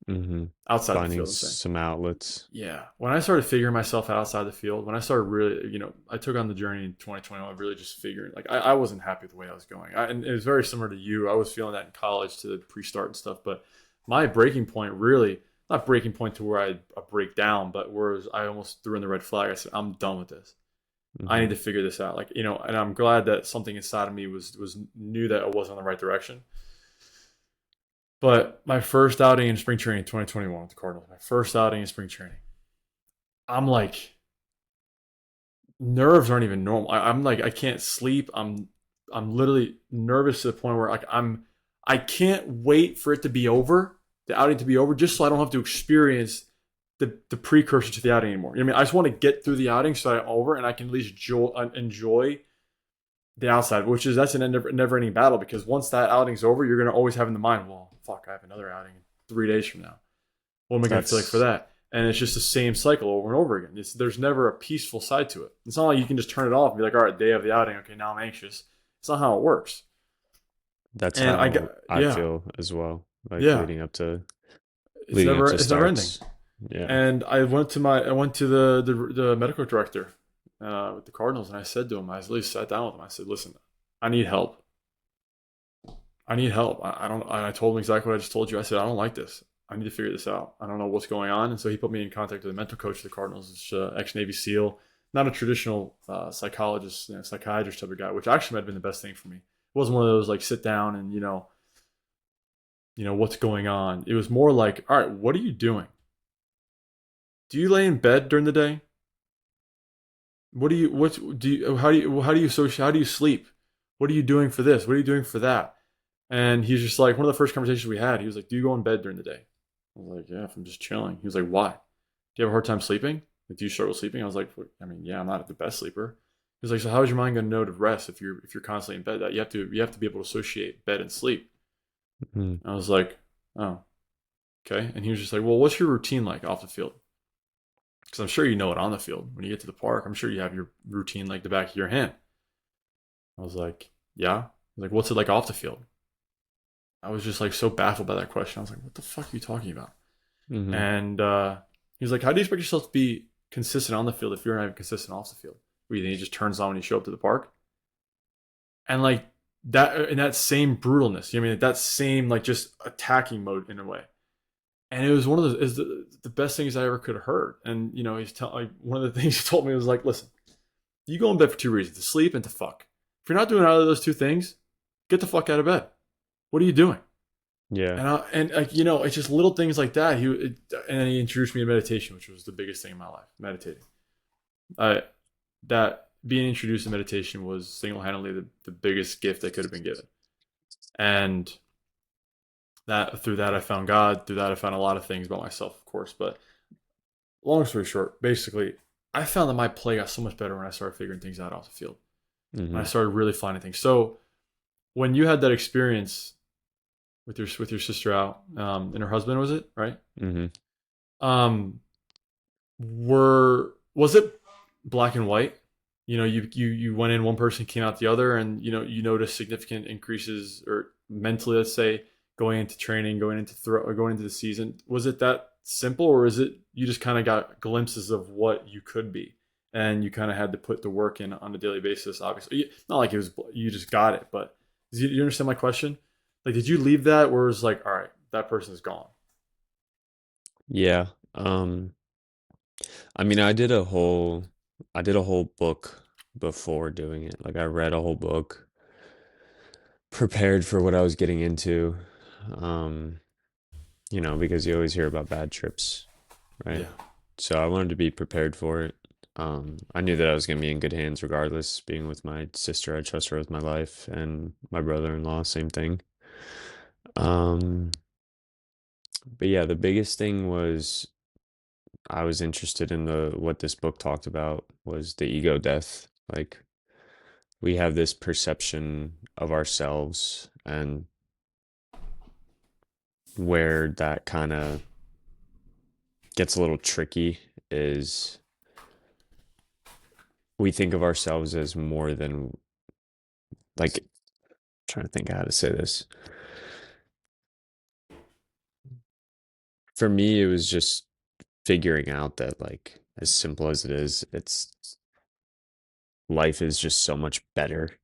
Mm-hmm. Outside the Finding field, I'm saying. some outlets. Yeah, when I started figuring myself out outside the field, when I started really, I took on the journey in 2021 of really just figuring. Like, I wasn't happy with the way I was going, and it was very similar to you. I was feeling that in college to the pre-start and stuff, but my breaking point, really not breaking point to where I break down, but whereas I almost threw in the red flag. I said, I'm done with this. I Mm-hmm. need to figure this out. Like, and I'm glad that something inside of me knew that I wasn't in the right direction. But my first outing in spring training in 2021 with the Cardinals, my first outing in spring training, I'm like, nerves aren't even normal. I'm like, I can't sleep. I'm literally nervous to the point where, like, I can't wait for it to be over, the outing to be over, just so I don't have to experience the precursor to the outing anymore. I mean, I just want to get through the outing so that I'm over and I can at least enjoy the outside, that's a never ending battle, because once that outing's over, you're gonna always have in the mind, well, fuck, I have another outing 3 days from now. What am I gonna feel like for That's that? And it's just the same cycle over and over again. There's never a peaceful side to it. It's not like you can just turn it off and be like, all right, day of the outing, okay, now I'm anxious. It's not how it works. that's And how I yeah, feel as well. Like yeah, leading up to it's never ending. starts. Yeah. And I went to the medical director with the Cardinals, and I said to him, I at least sat down with him. I said, listen, I need help. I need help. I don't. I told him exactly what I just told you. I said, I don't like this. I need to figure this out. I don't know what's going on. And so he put me in contact with the mental coach of the Cardinals, ex-Navy SEAL, not a traditional psychologist, psychiatrist type of guy, which actually might have been the best thing for me. It wasn't one of those like sit down and what's going on. It was more like, all right, what are you doing? Do you lay in bed during the day? How do you social, how do you sleep? What are you doing for this? What are you doing for that? And he's just like, one of the first conversations we had, he was like, do you go in bed during the day? I was like, yeah, if I'm just chilling. He was like, why? Do you have a hard time sleeping? Like, do you struggle sleeping? I was like, I mean, yeah, I'm not the best sleeper. He was like, so how is your mind going to know to rest if you're constantly in bed? That you have to be able to associate bed and sleep. Mm-hmm. And I was like, oh, okay. And he was just like, well, what's your routine like off the field? Because I'm sure you know it on the field. When you get to the park, I'm sure you have your routine like the back of your hand. I was like, yeah. He's like, what's it like off the field? I was just like so baffled by that question. I was like, what the fuck are you talking about? Mm-hmm. And he was like, how do you expect yourself to be consistent on the field if you're not even consistent off the field? What do you think, he just turns on when you show up to the park? And like that, in that same brutalness, I mean, that same like just attacking mode in a way. And it was one of the best things I ever could have heard. And one of the things he told me was like, listen, you go in bed for two reasons: to sleep and to fuck. If you're not doing either of those two things, get the fuck out of bed. What are you doing? Yeah. And it's just little things like that. And then he introduced me to meditation, which was the biggest thing in my life. Meditating. That being introduced to meditation was single-handedly the biggest gift that could have been given. And through that I found God. Through that I found a lot of things about myself, of course. But long story short, basically, I found that my play got so much better when I started figuring things out off the field. Mm-hmm. When I started really finding things. So when you had that experience with your sister out, and her husband, was it right? Mm-hmm. Um, was it black and white? You went in, one person came out the other, and you noticed significant increases, or mentally, let's say, going into training, going into the season. Was it that simple, or is it you just kind of got glimpses of what you could be, and you kind of had to put the work in on a daily basis? Obviously, not like it was you just got it, but you understand my question? Like, did you leave that where it's like, all right, that person's gone? Yeah. I mean, I did a whole book before doing it. Like I read a whole book, prepared for what I was getting into. Um, because you always hear about bad trips, right? Yeah, So I wanted to be prepared for it. I knew that I was going to be in good hands regardless, being with my sister. I trust her with my life, and my brother-in-law, same thing. Um, but yeah, the biggest thing was I was interested in the what this book talked about was the ego death. Like we have this perception of ourselves, and where that kind of gets a little tricky is we think of ourselves as more than, like, trying to think how to say this. For me, it was just figuring out that, like, as simple as it is, it's life is just so much better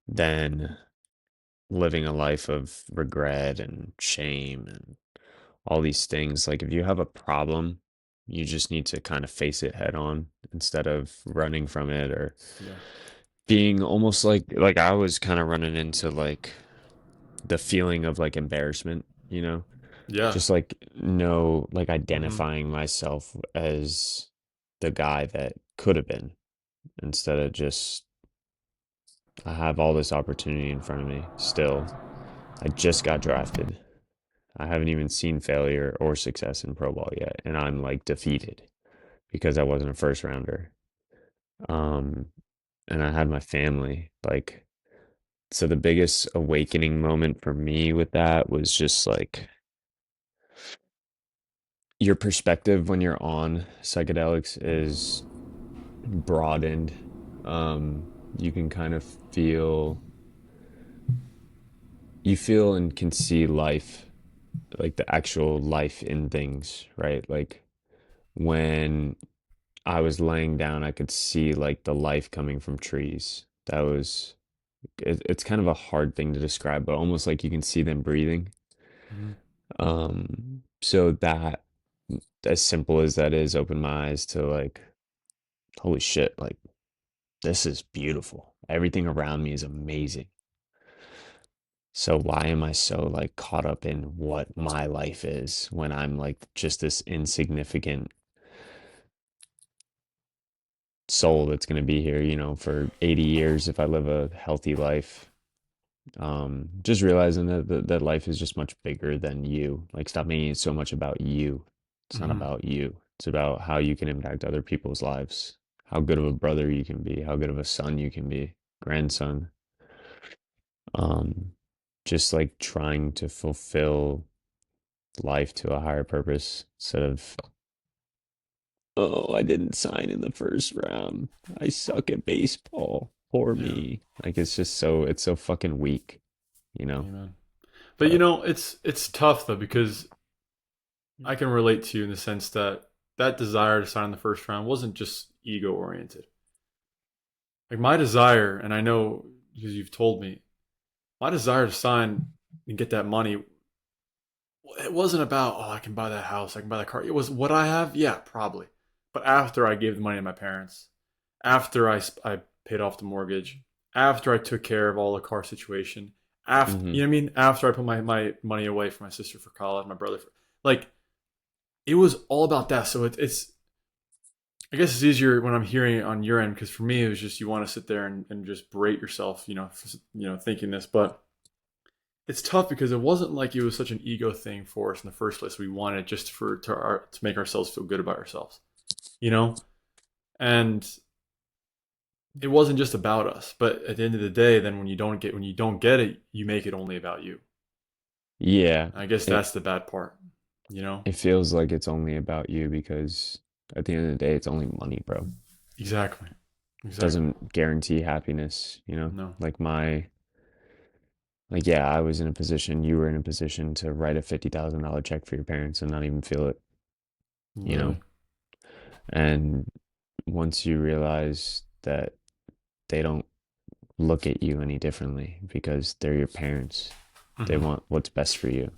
than living a life of regret and shame and all these things. Like, if you have a problem, you just need to kind of face it head on instead of running from it or yeah, being almost like I was kind of running into like the feeling of like embarrassment, yeah. just like no, like Hmm. identifying myself as the guy that could have been instead of just I have all this opportunity in front of me still. I just got drafted. I haven't even seen failure or success in pro ball yet, and I'm like defeated because I wasn't a first rounder. Um, and I had my family. Like, so the biggest awakening moment for me with that was just like your perspective when you're on psychedelics is broadened. You can kind of you feel and can see life, like the actual life in things, right? Like when I was laying down, I could see like the life coming from trees. It's kind of a hard thing to describe, but almost like you can see them breathing. Hmm. So that, as simple as that is, opened my eyes to like, holy shit, like this is beautiful. Everything around me is amazing. So why am I so like caught up in what my life is when I'm like just this insignificant soul that's going to be here, for 80 years if I live a healthy life. Just realizing that life is just much bigger than you. Like stop making it so much about you. It's not Hmm. about you. It's about how you can impact other people's lives. How good of a brother you can be, how good of a son you can be, grandson. Um, just like trying to fulfill life to a higher purpose instead of, oh, I didn't sign in the first round. I suck at baseball. Poor Yeah, me. Like it's so fucking weak, you know? amen. But But it's tough though because I can relate to you in the sense that that desire to sign in the first round wasn't just ego oriented. Like my desire, and I know because you've told me, my desire to sign and get that money, it wasn't about, oh, I can buy that house, I can buy that car. It was what I have, yeah, probably. But after I gave the money to my parents, after I paid off the mortgage, after I took care of all the car situation, after, mhm. you know what I mean? After I put my money away for my sister for college, my brother, like, it was all about that. So it's I guess it's easier when I'm hearing it on your end because for me it was just you want to sit there and just berate yourself, thinking this, but it's tough because it wasn't like it was such an ego thing for us in the first place. We wanted just to make ourselves feel good about ourselves, you know, and it wasn't just about us. But at the end of the day, then when you don't get it, you make it only about you. Yeah, I guess it that's the bad part, you know. it feels like it's only about you because at the end of the day, it's only money, bro. Exactly, exactly. Doesn't guarantee happiness. No. Like yeah, I was in a position, you were in a position to write a $50,000 check for your parents and not even feel it. you know? Really? And once you realize that they don't look at you any differently because they're your parents, they Hmm. want what's best for you.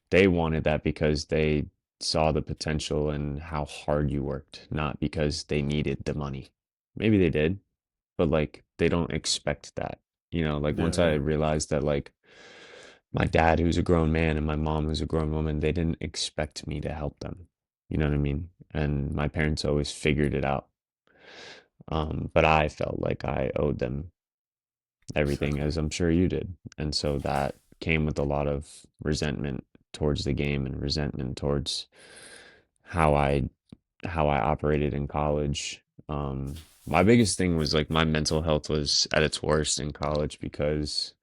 They wanted that because they saw the potential and how hard you worked, not because they needed the money. Maybe they did, but like they don't expect that. Like Yeah, once I yeah. realized that like my dad, who's a grown man, and my mom, who's a grown woman, they didn't expect me to help them. You know what I mean? And my parents always figured it out. But I felt like I owed them everything, Exactly. as I'm sure you did. And so that came with a lot of resentment towards the game and resentment towards how I operated in college. My biggest thing was like my mental health was at its worst in college because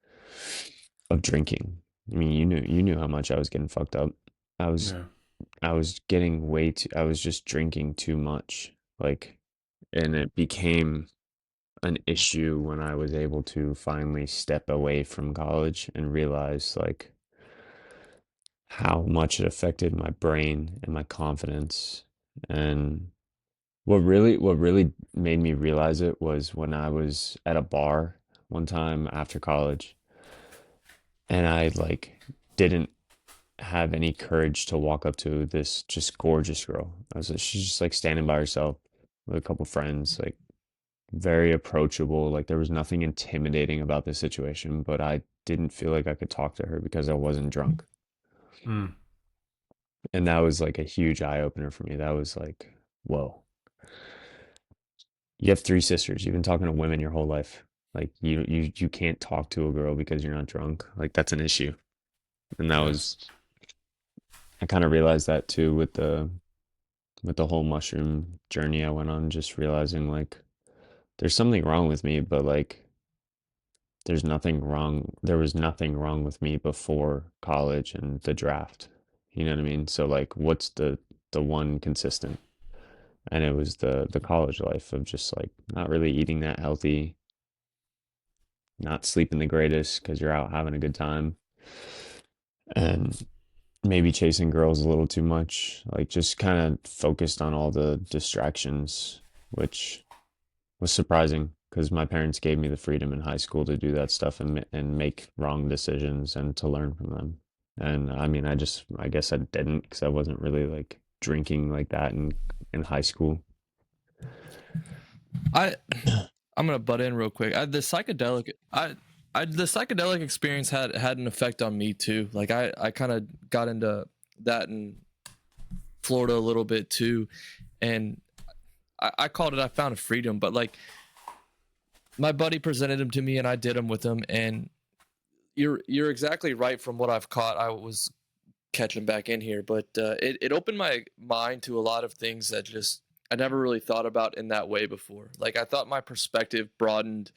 of drinking. I mean, you knew how much I was getting fucked up. I was Yeah. I was getting way too I was just drinking too much. Like, and it became an issue when I was able to finally step away from college and realize like how much it affected my brain and my confidence. And what really made me realize it was when I was at a bar one time after college and I like didn't have any courage to walk up to this just gorgeous girl. She's just like standing by herself with a couple friends, like very approachable. Like there was nothing intimidating about this situation, but I didn't feel like I could talk to her because I wasn't drunk. Mm. And that was like a huge eye opener for me. That was like, whoa. You have three sisters. You've been talking to women your whole life. Like you can't talk to a girl because you're not drunk. Like that's an issue. And that Yeah. was I kind of realized that too with the whole mushroom journey I went on, just realizing like there's something wrong with me, but like there was nothing wrong with me before college and the draft. You know what I mean? So like what's the one consistent? And it was the college life of just like not really eating that healthy, not sleeping the greatest because you're out having a good time, and maybe chasing girls a little too much. Like just kind of focused on all the distractions, which was surprising because my parents gave me the freedom in high school to do that stuff and make wrong decisions and to learn from them. And I mean, I guess I didn't because I wasn't really like drinking like that in high school. I I'm gonna butt in real quick. The psychedelic experience had an effect on me too. Like I kind of got into that in Florida a little bit too, and I called it I found a freedom. But like my buddy presented him to me, and I did them with him. And you're exactly right from what I've caught. I was catching back in here, but it opened my mind to a lot of things that just I never really thought about in that way before. Like I thought my perspective broadened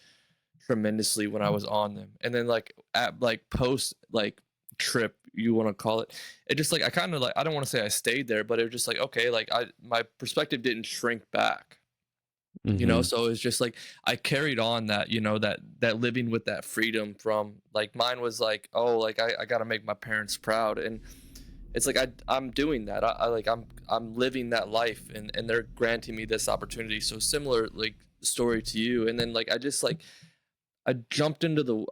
tremendously when I was on them. And then like at like post like trip you want to call it, it just like I kind of like I don't want to say I stayed there, but it was just like okay, like I my perspective didn't shrink back. Hmm. So it's just like I carried on that, that living with that freedom from like mine was like, oh, like I got to make my parents proud. And it's like I'm doing that. I like I'm living that life, and they're granting me this opportunity. So similar like story to you. And then like I just like I jumped into the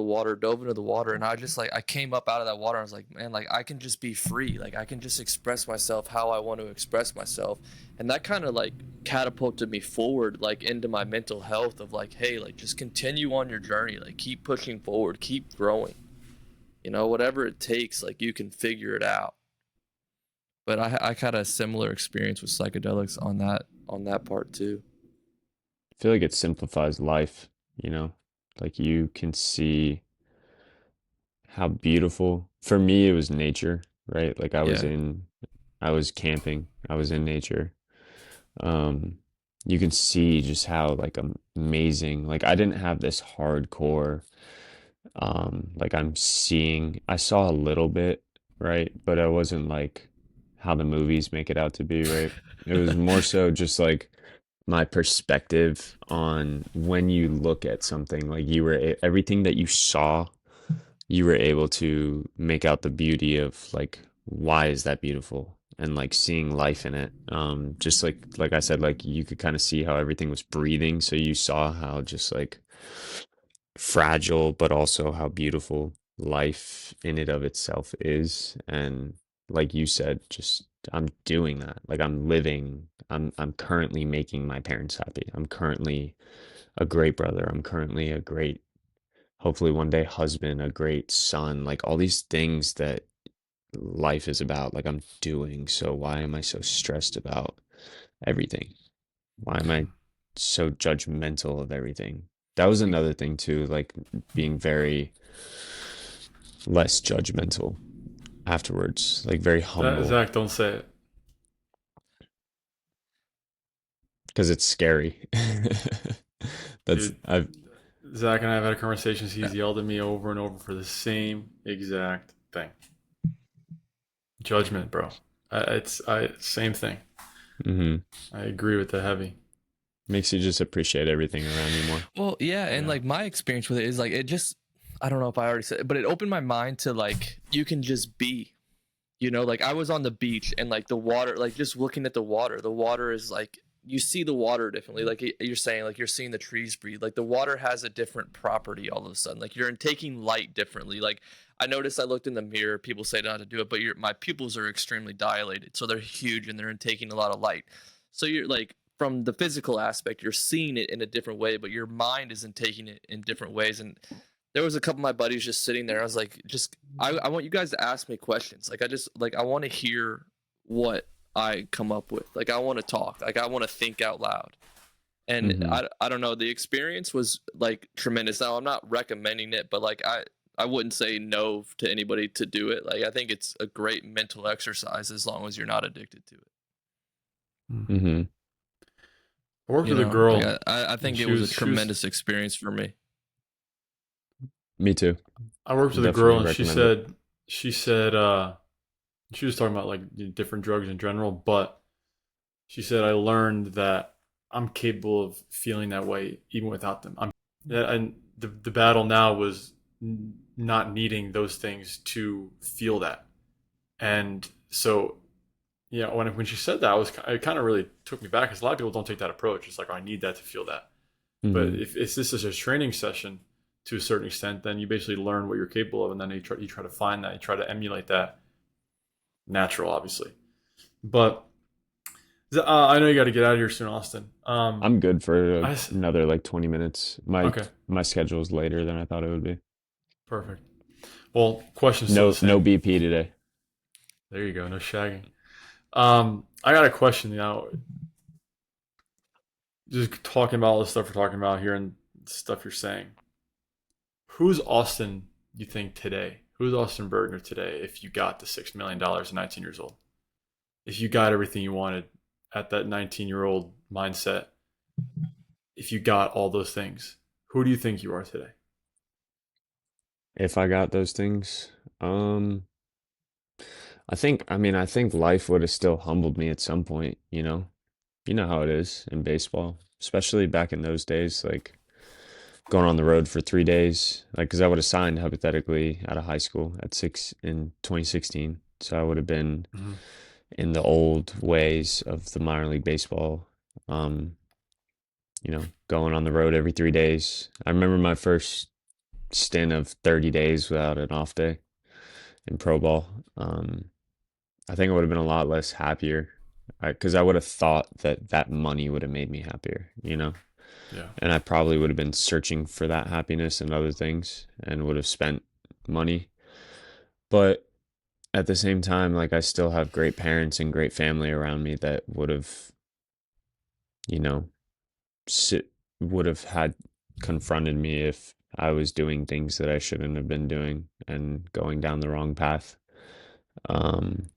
water, dove into the water, and I just like I came up out of that water. And I was like, man, like I can just be free. Like I can just express myself how I want to express myself. And that kind of like catapulted me forward like into my mental health of like, hey, like just continue on your journey, like keep pushing forward, keep growing. Whatever it takes, like you can figure it out. But I had a similar experience with psychedelics on that part too. I feel like it simplifies life, you know? Like you can see how beautiful. For me, it was nature, right? Like Yeah. I was camping, I was in nature. Um, you can see just how like amazing. Like I didn't have this hardcore. Like I saw a little bit, right? But I wasn't like how the movies make it out to be, right? It was more so just like my perspective on when you look at something, like everything that you saw, you were able to make out the beauty of like, why is that beautiful? and like seeing life in it. Just like I said, like you could kind of see how everything was breathing, so you saw how just like fragile, but also how beautiful life in it of itself is. And like you said, just I'm doing that. Like I'm living, I'm currently making my parents happy. I'm currently a great brother. I'm currently a great, hopefully one day husband, a great son, like all these things that life is about, like I'm doing. So why am I so stressed about everything? Why am I so judgmental of everything? That was another thing too, like being very less judgmental afterwards, like very humble, Zach, don't say it, because it's scary. That's dude. I've Zach and I have had conversations. He's yelled at me over and over for the same exact thing. Judgment, bro. It's same thing. mhm. I agree with the heavy. Makes you just appreciate everything around you more. Well, yeah, and Yeah. like my experience with it is like it just I don't know if I already said it, but it opened my mind to like you can just be. You know, like I was on the beach and like the water, like just looking at the water is like you see the water differently. Like you're saying, like you're seeing the trees breathe. Like the water has a different property all of a sudden. Like you're taking light differently. Like I noticed I looked in the mirror. People say not to do it, but my pupils are extremely dilated, so they're huge and they're taking a lot of light. So you're like from the physical aspect, you're seeing it in a different way, but your mind isn't taking it in different ways. And there was a couple of my buddies just sitting there. I was like, I want you guys to ask me questions. Like I want to hear what I come up with. Like I want to talk. Like I want to think out loud. And Hmm. I don't know. The experience was like tremendous. Now I'm not recommending it, but like I wouldn't say no to anybody to do it. Like I think it's a great mental exercise as long as you're not addicted to it. Hmm. I worked You with a know, like girl, I and think it was a tremendous experience for me. Me too. I worked with a girl, Definitely and recommend it. she said, she was talking about like different drugs in general, but she said I learned that I'm capable of feeling that way even without them. And the battle now was not needing those things to feel that. And so, yeah, when she said that, it kind of really took me back because a lot of people don't take that approach. It's like, oh, I need that to feel that. But Hmm. if this is a training session to a certain extent, then you basically learn what you're capable of, and then you try to find that, you try to emulate that natural, obviously. But I know you got to get out of here soon, Austin. I'm good for I another like 20 minutes. My okay, my schedule's later than I thought it would be. perfect. Well, question's still the No same. BP today. There you go, no shagging. I got a question now. Just talking about all the stuff we're talking about here and stuff you're saying. Who's Austin? You think today? Who's Austin Bergner today? If you got the $6 million at 19 years old, if you got everything you wanted at that 19-year-old mindset, if you got all those things, who do you think you are today? If I got those things, um, I think life would have still humbled me at some point, you know? You know how it is in baseball, especially back in those days, like going on the road for 3 days, like, because I would have signed hypothetically out of high school at six in 2016. So I would have been Mm-hmm. in the old ways of the minor league baseball, um, going on the road every 3 days. I remember my first stint of 30 days without an off day in pro ball. I think I would have been a lot less happier because I would have thought that that money would have made me happier, Yeah. and I probably would have been searching for that happiness and other things and would have spent money. But at the same time, like I still have great parents and great family around me that would have, you know, sit, would have had confronted me if I was doing things that I shouldn't have been doing and going down the wrong path. Um,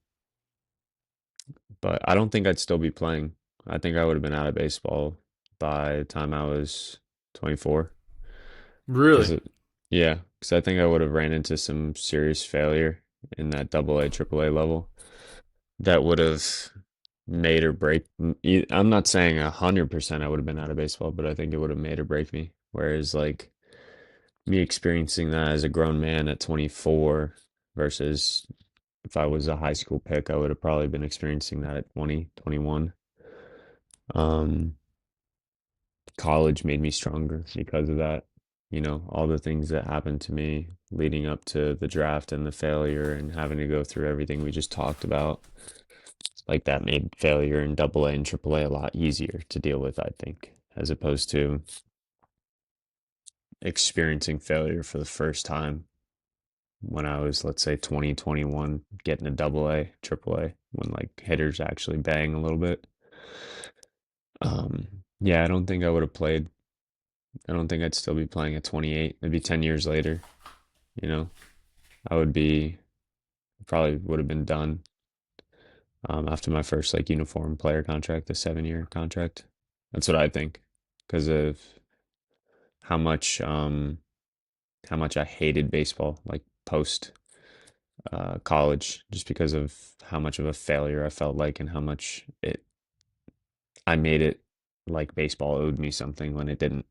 but I don't think I'd still be playing. I think I would have been out of baseball by the time I was 24. Because Really? yeah, because I think I would have ran into some serious failure in that double A, triple A level that would have made or break. I'm not saying 100% I would have been out of baseball, but I think it would have made or break me. Whereas like me experiencing that as a grown man at 24 versus if I was a high school pick, I would have probably been experiencing that at 20, 21. Um, College made me stronger because of that. All the things that happened to me leading up to the draft and the failure and having to go through everything we just talked about. Like that made failure in AA and AAA a lot easier to deal with, I think, as opposed to experiencing failure for the first time when I was, let's say, 20, 21, getting a AA, AAA, when like hitters actually bang a little bit. Yeah, I don't think I would have played. I don't think I'd still be playing at 28. It'd be 10 years later, you know. I would be probably would have been done after my first like uniform player contract, the 7-year contract. That's what I think because of how much um how much I hated baseball like post college just because of how much of a failure I felt like and how much it I made it like baseball owed me something when it didn't,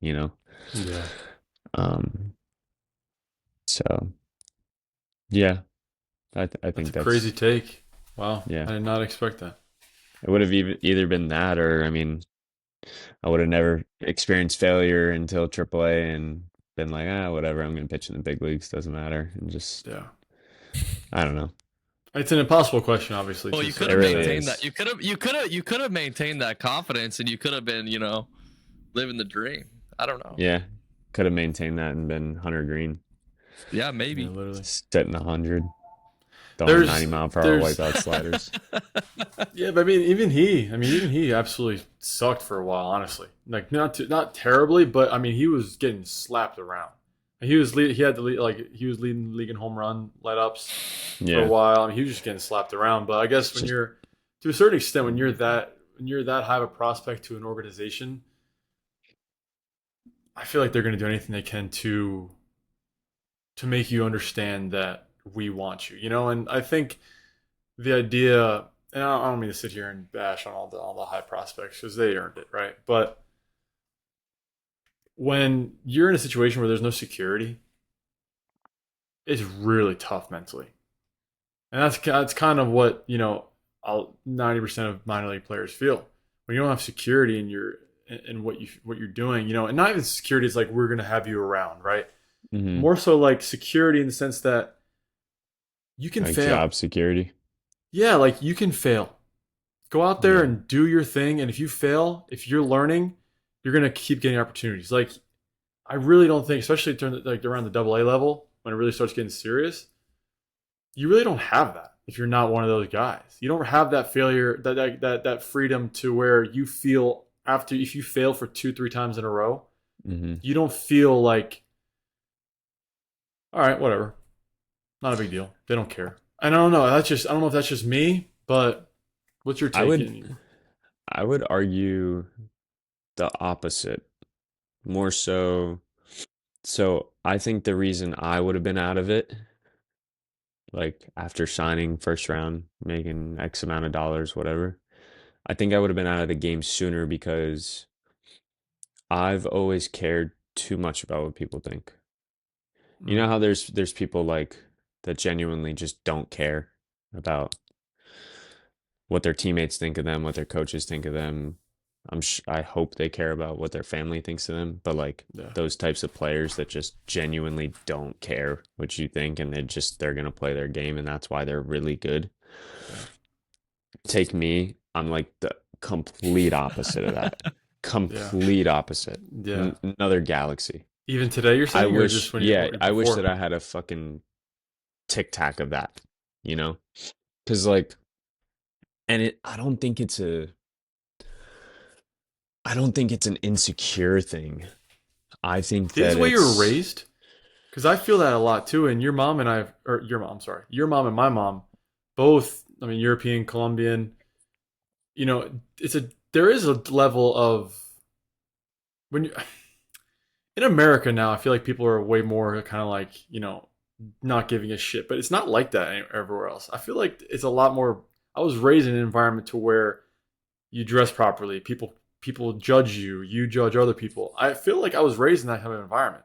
you know. Yeah. Um so yeah, I That's think a crazy that's take. Wow. yeah. I did not expect that. It would have either been that or I mean I would have never experienced failure until AAA and been like, whatever, I'm going to pitch in the big leagues, doesn't matter. And just, Yeah. I don't know. It's an impossible question, obviously, Well, to you say. could It have really maintained that. is. You could have maintained that confidence, and you could have been, living the dream. I don't know. Yeah. Could have maintained that and been Hunter Green, Yeah, Yeah, maybe. literally. sitting 100, throwing There's 90-mile-per-hour there's wipeout sliders. yeah, but even he absolutely sucked for a while, honestly. Like not terribly, but I mean he was getting slapped around. He had the lead, like he was leading the league in home run let ups for a Yeah. while. I mean he was just getting slapped around. But I guess It's when just, you're to a certain extent when you're that high of a prospect to an organization, I feel like they're going to do anything they can to make you understand that we want you. And I think the idea, and I don't mean to sit here and bash on all the high prospects because they earned it, right? But when you're in a situation where there's no security, it's really tough mentally, and that's kind of what 90% of minor league players feel when you don't have security in what you're doing, and not even security is like we're gonna have you around, right? hmm More so like security in the sense that you can like fail. job security. Yeah, like you can fail. Go out there Yeah. and do your thing. And if you fail, if you're learning, you're gonna keep getting opportunities. Like I really don't think, especially like around the AA level when it really starts getting serious, you really don't have that if you're not one of those guys. You don't have that failure, that freedom to where you feel after if you fail for 2-3 times in a row, hmm you don't feel like, all right, whatever, not a big deal. They don't care. And I don't know. I don't know if that's just me, but what's your I take? would, I would argue the opposite. More so. So I think the reason I would have been out of it, like after signing first round, making X amount of dollars, whatever, I think I would have been out of the game sooner because I've always cared too much about what people think. You know Mm, how there's people like that genuinely just don't care about what their teammates think of them, what their coaches think of them. I hope they care about what their family thinks of them, but like yeah. those types of players that just genuinely don't care what you think and they're going to play their game and that's why they're really good. Yeah. Take me, I'm like the complete opposite of that. Yeah. Complete opposite. Yeah. Another galaxy. Even today, you're saying, or just when you Yeah, or I wish before? that I had a fucking tic tac of that, you know? Because like, and I don't think it's an insecure thing. I think Is that the way you were it's raised? Because I feel that a lot too. And your mom and I, or your mom, sorry, your mom and my mom, both. I mean, European, Colombian. There is a level of when you in America now. I feel like people are way more kind of like not giving a shit, but it's not like that everywhere else. I feel like it's a lot more. I was raised in an environment to where you dress properly. People judge you. You judge other people. I feel like I was raised in that kind of environment.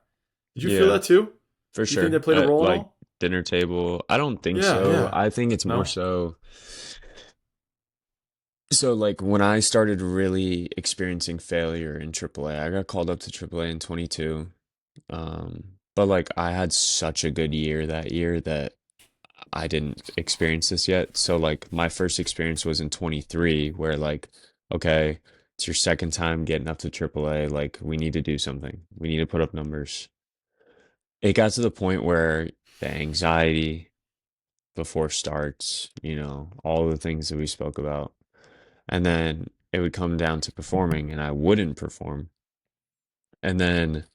Did you feel yeah, that too? for Do you think that sure. played a role at Like all? dinner table. I don't think Yeah, so. yeah. I think it's more No. so. So like when I started really experiencing failure in AAA, I got called up to AAA in 22. But like I had such a good year that year that I didn't experience this yet. So like my first experience was in 23 where like okay, it's your second time getting up to AAA, like we need to do something. We need to put up numbers. It got to the point where the anxiety before starts, all the things that we spoke about. And then it would come down to performing and I wouldn't perform. And then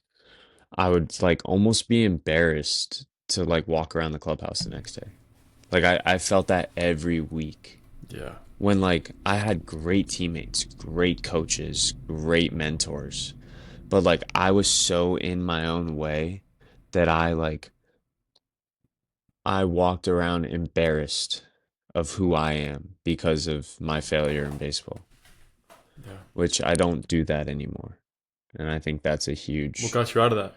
I would like almost be embarrassed to like walk around the clubhouse the next day. Like I felt that every week Yeah. when like I had great teammates, great coaches, great mentors, but like I was so in my own way that I walked around embarrassed of who I am because of my failure in baseball, Yeah. which I don't do that anymore. And I think that's a What huge. got you out of that?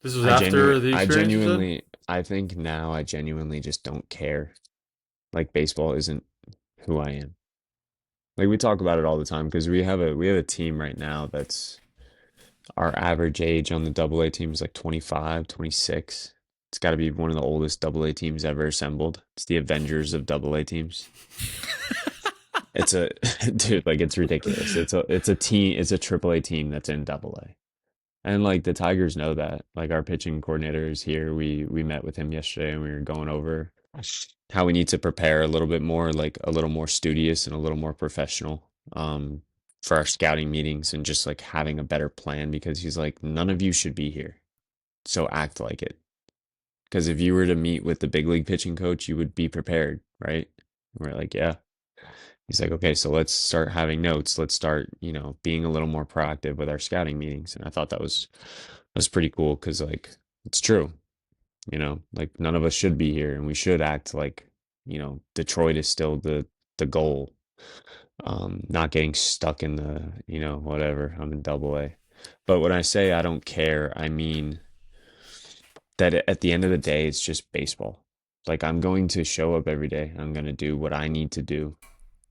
This was after the experience, you said? I think now I genuinely just don't care. Like baseball isn't who I am. Like we talk about it all the time because we have a team right now that's our average age on the AA team is like 25, 26. It's got to be one of the oldest AA teams ever assembled. It's the Avengers of AA teams. It's a dude, like it's ridiculous. It's a team, it's a AAA team that's in AA. And like the Tigers know that. Like our pitching coordinator is here. We met with him yesterday and we were going over how we need to prepare a little bit more, like a little more studious and a little more professional for our scouting meetings and just like having a better plan because he's like, none of you should be here. So act like it. Because if you were to meet with the big league pitching coach, you would be prepared, right? We're like, yeah. He's like, okay, so let's start having notes. Let's start, being a little more proactive with our scouting meetings. And I thought that was pretty cool because like it's true, like none of us should be here and we should act like, Detroit is still the goal. Not getting stuck in the, whatever. I'm in double A. But when I say I don't care, I mean that at the end of the day, it's just baseball. Like I'm going to show up every day. I'm going to do what I need to do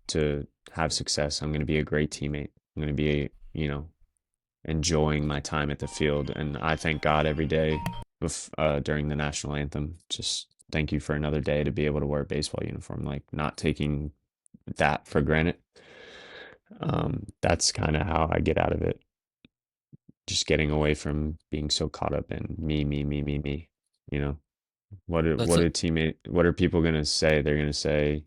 to have success. I'm going to be a great teammate. I'm going to be, enjoying my time at the field. And I thank God every day during the national anthem. Just thank you for another day to be able to wear a baseball uniform, like not taking that for granted. That's kind of how I get out of it. Just getting away from being so caught up in me, me, me, me, me. You know, That's a what are people gonna say? They're gonna say,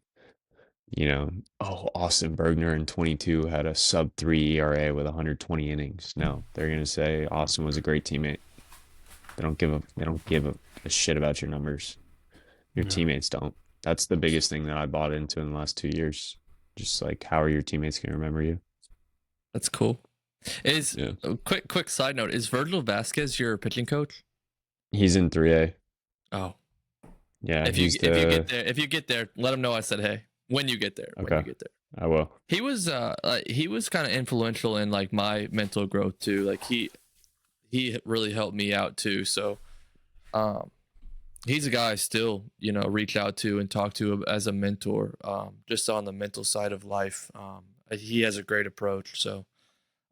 oh, Austin Bergner in 22 had a sub 3 ERA with 120 innings. No, they're gonna say Austin was a great teammate. They don't give a shit about your numbers. Your Yeah. teammates don't. That's the biggest thing that I bought into in the last 2 years. Just like how are your teammates gonna remember you? that's cool. Is Yeah. a quick side note, is Virgil Vasquez your pitching coach? He's in 3A. Oh. Yeah, If you he's the if you get there, let him know I said hey. When you get there, when you okay. get there. I will. He was kind of influential in like my mental growth too. Like he really helped me out too. So um he's a guy I still, reach out to and talk to as a mentor, just on the mental side of life. He has a great approach. So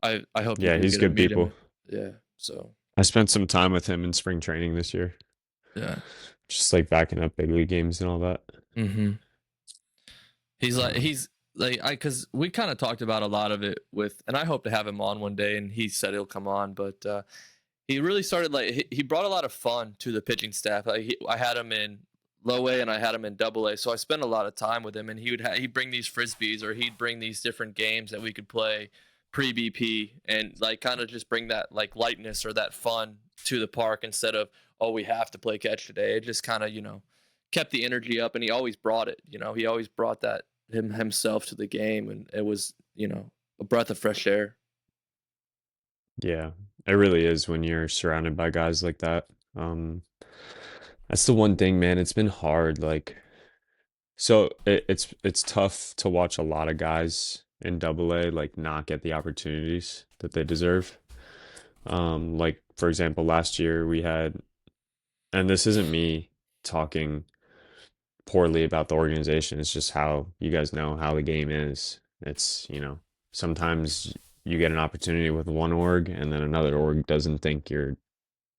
I hope you Yeah, do he's get to good meet him. people. Yeah. So I spent some time with him in spring training this year, yeah. just like backing up big league games and all that. Mm-hmm. Um, He's like I because we kind of talked about a lot of it with, and I hope to have him on one day, and he said he'll come on, but he really started like he brought a lot of fun to the pitching staff. Like I had him in low A and I had him in double A, so I spent a lot of time with him, and he'd bring these frisbees or he'd bring these different games that we could play pre BP and like kind of just bring that like lightness or that fun to the park instead of, oh, we have to play catch today. It just kind of kept the energy up, and he always brought it. He always brought that himself to the game, and it was a breath of fresh air. yeah, it really is when you're surrounded by guys like that. Um, that's the one thing, man. It's been hard. Like, so it's tough to watch a lot of guys in double A like not get the opportunities that they deserve. Like for example, last year we had and this isn't me talking poorly about the organization. It's just how you guys know how the game is. It's, sometimes you get an opportunity with one org and then another org doesn't think you're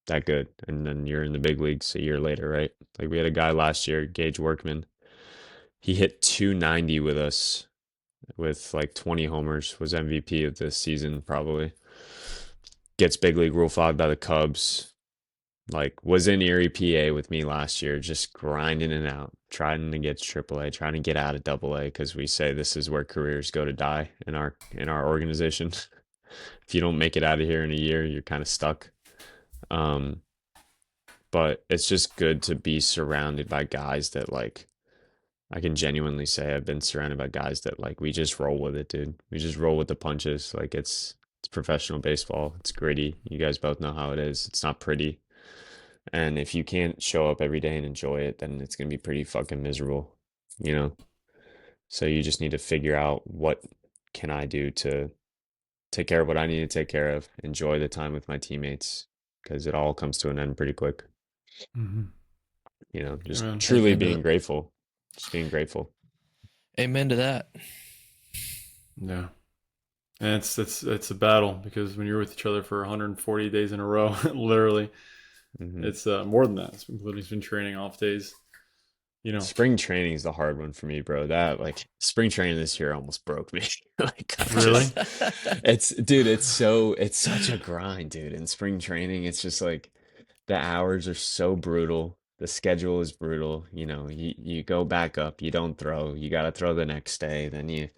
that good. And then you're in the big leagues a year later, right? Like we had a guy last year, Gage Workman. He hit 290 with us with like 20 homers, was MVP of this season probably. Gets big league rule followed by the Cubs. Like was in Erie, PA with me last year, just grinding it out, trying to get to AAA, trying to get out of AA because we say this is where careers go to die in our organization. If you don't make it out of here in a year, you're kind of stuck. But it's just good to be surrounded by guys that like I can genuinely say I've been surrounded by guys that like we just roll with it, dude. We just roll with the punches. Like it's professional baseball. It's gritty. You guys both know how it is. It's not pretty. And if you can't show up every day and enjoy it, then it's going to be pretty fucking miserable, you know? So you just need to figure out what can I do to take care of what I need to take care of, enjoy the time with my teammates, because it all comes to an end pretty quick. Mm-hmm. Just Amen. truly Amen to being that. grateful. Just being grateful. Amen to that. Yeah. And it's a battle because when you're with each other for 140 days in a row, literally, Mhm. it's more than that. It's been training off days. Spring training is the hard one for me, bro. That like spring training this year almost broke me. Like I Really? it's such a grind, dude. In spring training, it's just like the hours are so brutal. The schedule is brutal. You go back up, you don't throw, you gotta throw the next day, then you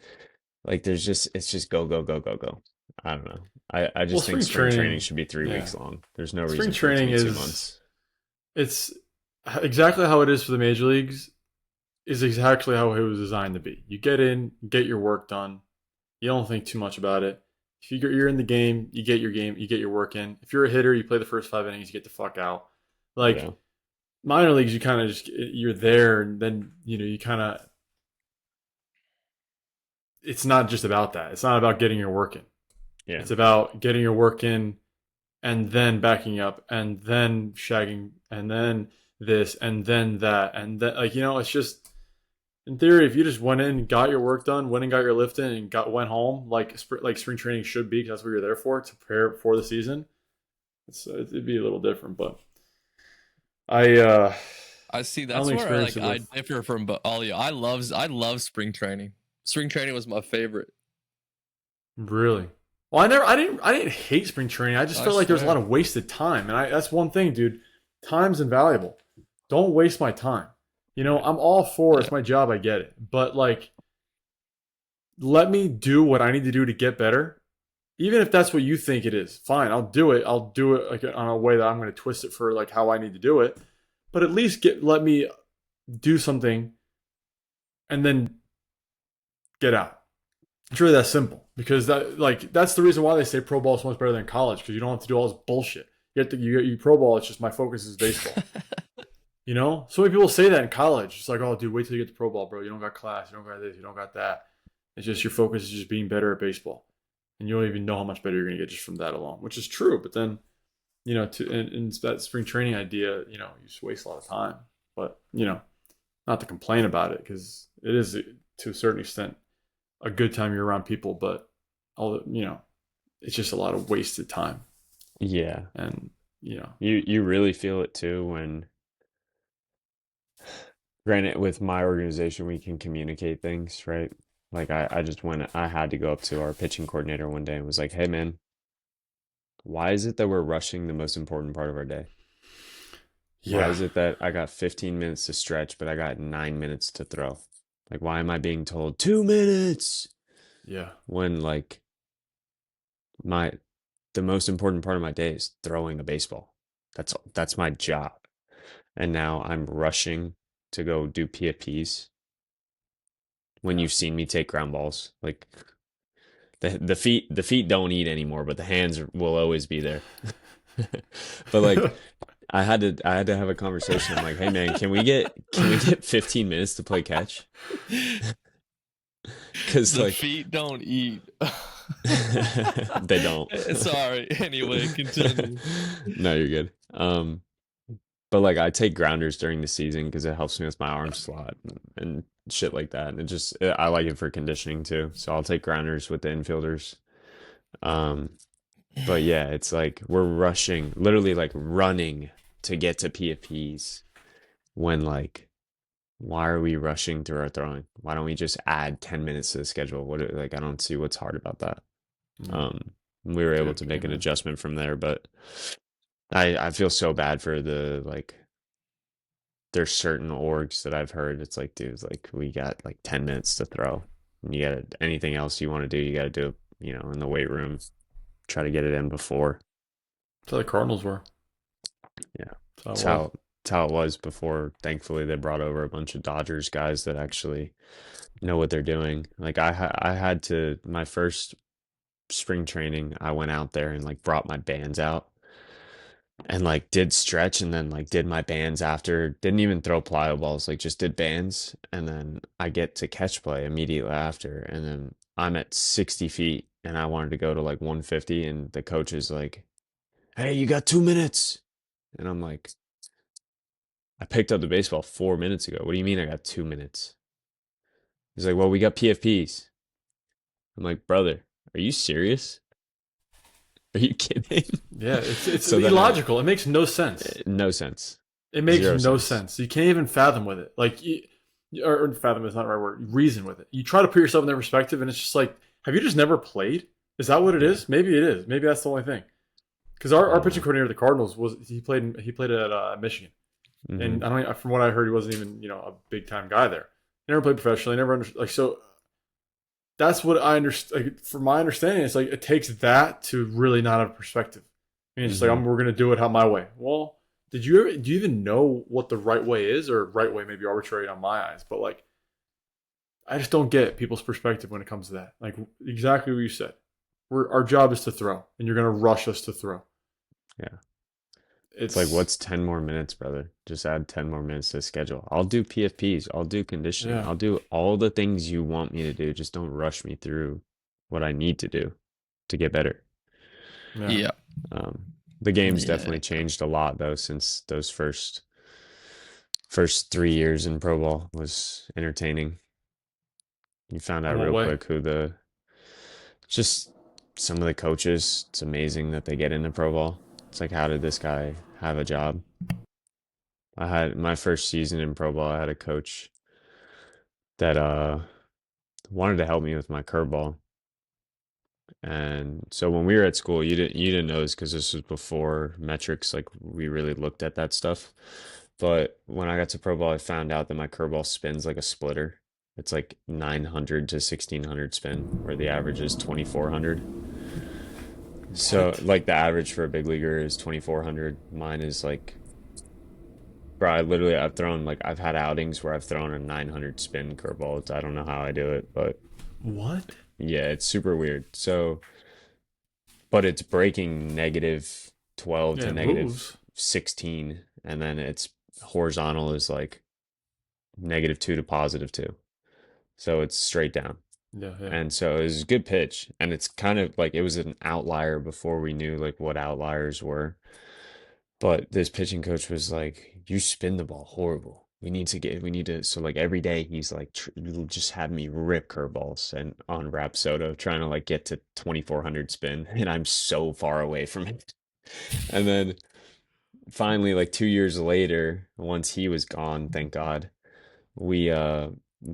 like it's just go, go, go, go, go. I don't know. I Well, just think spring spring training training, should be 3 weeks yeah. long. There's no Spring reason for it to training be two is months. it's exactly how it is for the major leagues. Is exactly how it was designed to be. You get in, get your work done. You don't think too much about it. If you're in the game, you get your work in. If you're a hitter, you play the first 5 innings, you get the fuck out. Like Yeah. minor leagues, you kind of just you're there, and then you kind of. It's not just about that. It's not about getting your work in. Yeah. It's about getting your work in, and then backing up, and then shagging, and then this, and then that, and then it's just in theory, if you just went in, got your work done, went and got your lift in, and went home like spring training should be, because that's what you're there for, to prepare for the season. It'd be a little different, but I I see. I That's only where experienced like it I with differ from all of you. I love spring training. Spring training was my favorite. really. Well, I didn't hate spring training. I just I felt like there was a lot swear. of wasted time, and that's one thing, dude. Time's invaluable. Don't waste my time. I'm all for Yeah. it's my job. I get it, but like, let me do what I need to do to get better. Even if that's what you think it is, fine. I'll do it. I'll do it like on a way that I'm going to twist it for like how I need to do it. But at least let me do something and then get out. It's really that simple, because that's the reason why they say pro ball is so much better than college, because you don't have to do all this bullshit. You pro ball. It's just my focus is baseball. So many people say that in college. It's like, oh, dude, wait till you get to pro ball, bro. You don't got class. You don't got this. You don't got that. It's just your focus is just being better at baseball, and you don't even know how much better you're going to get just from that alone, which is true. But then, in that spring training idea, you just waste a lot of time. But not to complain about it, because it is to a certain extent a good time you're around people, but it's just a lot of wasted time, Yeah. and You really feel it too when, granted, with my organization, we can communicate things, right? Like I had to go up to our pitching coordinator one day and was like, hey man, why is it that we're rushing the most important part of our day? Why yeah, is it that I got 15 minutes to stretch, but I got 9 minutes to throw? Like, why am I being told 2 minutes yeah, when like my the most important part of my day is throwing a baseball? That's my job. And now I'm rushing to go do PFPs when yeah. you've seen me take ground balls. Like the feet don't eat anymore, but the hands will always be there. But like I had to have a conversation. I'm like, hey man, can we get 15 minutes to play catch? Because The like feet don't eat. they don't. Sorry. Anyway, continue. No, you're good. But like I take grounders during the season because it helps me with my arm slot and shit like that. And I like it for conditioning too. So I'll take grounders with the infielders. Um, but yeah, it's like we're rushing, literally like running to get to PFPs when like why are we rushing through our throwing? Why don't we just add 10 minutes to the schedule? Like I don't see what's hard about that. We were able Good to make opinion, an man. adjustment from there, but I feel so bad for the like there's certain orgs that I've heard it's like, dude, like we got like 10 minutes to throw. And you got anything else you want to do, you got to do it, in the weight room. Try to get it in before. That's how the Cardinals were. Yeah. That's how it It's was. how it's how it was before. Thankfully, they brought over a bunch of Dodgers guys that actually know what they're doing. Like I had to my first spring training, I went out there and like brought my bands out and like did stretch and then like did my bands after. Didn't even throw plyo balls, like just did bands. And then I get to catch play immediately after. And then I'm at 60 feet and I wanted to go to like 150. And the coach is like, hey, you got 2 minutes. And I'm like, I picked up the baseball 4 minutes ago. What do you mean I got 2 minutes? He's like, well, we got PFPs. I'm like, brother, are you serious? Are you kidding? Yeah, it's So then illogical. It makes no sense. no sense. It makes Zero no sense. sense. You can't even fathom with it. Like, or fathom is not the right word. Reason with it. You try to put yourself in their perspective, and it's just like, have you just never played? Is that what it Yeah. is? Maybe it is. Maybe that's the only thing. Because our pitching Uh, coordinator at the Cardinals he played at Michigan, mm-hmm. and I don't from what I heard he wasn't even a big time guy there. He never played professionally. Never understood like so. That's what I understand. Like, from my understanding, it's like it takes that to really not have perspective. I mean, it's just like Mm-hmm. we're gonna do it how my way. Well, do you even know what the right way is, or right way may be arbitrary on my eyes, but like I just don't get people's perspective when it comes to that. Like exactly what you said. Our job is to throw, and you're gonna rush us to throw. Yeah. It's like, It's what's 10 more minutes, brother? Just add 10 more minutes to the schedule. I'll do PFPs. I'll do conditioning. yeah, I'll do all the things you want me to do. Just don't rush me through what I need to do to get better. yeah. Yeah. The game's Yeah. definitely changed a lot, though, since those first 3 years in pro ball was entertaining. You found In out what real way? quick who just some of the coaches. It's amazing that they get into pro ball. It's like, how did this guy have a job? I had my first season in pro ball. I had a coach that wanted to help me with my curveball. And so when we were at school, you didn't know this because this was before metrics. Like we really looked at that stuff. But when I got to pro ball, I found out that my curveball spins like a splitter. It's like 900 to 1600 spin, where the average is 2400. So What? like the average for a big leaguer is 2400. Mine is like, bro, I've had outings where I've thrown a 900 spin curveball. I don't know how I do it, but What? yeah, it's super weird. So, but it's breaking negative 12 Yeah, to it negative moves. 16, and then it's horizontal is like -2 to +2. So it's straight down. Yeah, yeah. And so it was a good pitch. And it's kind of like it was an outlier before we knew like what outliers were. But this pitching coach was like, you spin the ball horrible. We need to, so like every day he's like, just have me rip curveballs and on Rapsodo, trying to like get to 2400 spin. And I'm so far away from it. And then finally, like 2 years later, once he was gone, thank God, we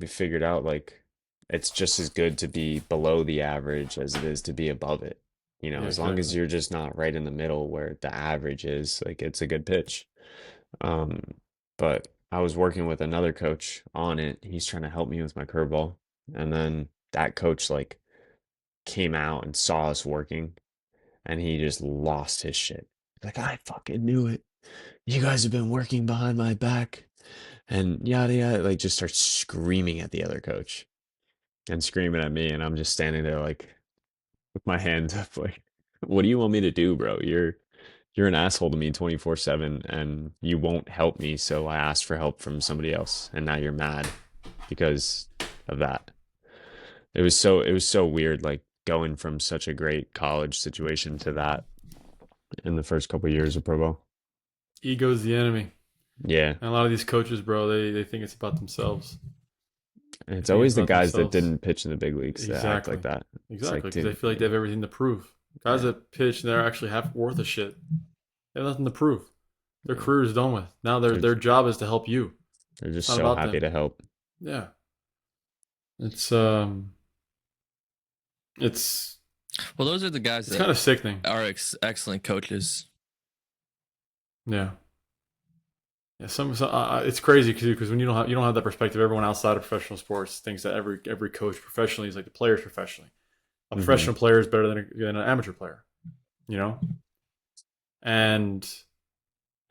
figured out like it's just as good to be below the average as it is to be above it. Yeah, As long as exactly. you're just not right in the middle where the average is, like it's a good pitch. Um, but I was working with another coach on it. He's trying to help me with my curveball. And then that coach like came out and saw us working and he just lost his shit. Like, I fucking knew it. You guys have been working behind my back and yada yada. Like, just starts screaming at the other coach and screaming at me. And I'm just standing there, like, with my hands up, like, what do you want me to do, bro? You're an asshole to me 24/7 and you won't help me. So I asked for help from somebody else. And now you're mad because of that. It was so weird, like, going from such a great college situation to that in the first couple of years of pro ball. Ego's the enemy. Yeah. And a lot of these coaches, bro, they think it's about themselves. And They it's think it's always the about guys that themselves. didn't pitch in the big leagues that act Exactly. like that. It's like, Exactly. Because they dude, feel like they have everything to prove. Guys yeah, that pitch and they're actually half worth a shit. They have nothing to prove. Their yeah. career is done with. Now They're, their job is to help you. they're It's just not so about happy them. to help. Yeah. It's it's Well, those are the guys it's that kind of sickening. are excellent coaches. Yeah. Yeah, it's crazy because when you don't have that perspective, everyone outside of professional sports thinks that every coach professionally is like the players professionally. A Hmm. professional player is better than an amateur player, you know, and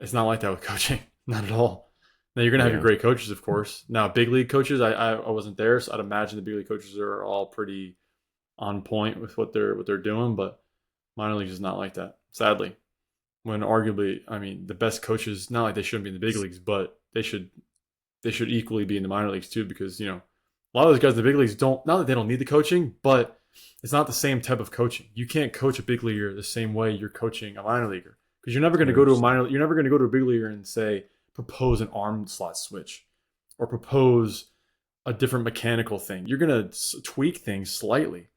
it's not like that with coaching, not at all. Now you're gonna have your Yeah. great coaches, of course. Now big league coaches, I wasn't there, so I'd imagine the big league coaches are all pretty on point with what they're doing, but minor leagues is not like that, sadly. When arguably, I mean, the best coaches, not like they shouldn't be in the big leagues, but they should equally be in the minor leagues too, because a lot of those guys in the big leagues don't, not that they don't need the coaching, but it's not the same type of coaching. You can't coach a big leaguer the same way you're coaching a minor leaguer, because you're never going to go to a big leaguer and say propose an arm slot switch or propose a different mechanical thing. You're going to tweak things slightly.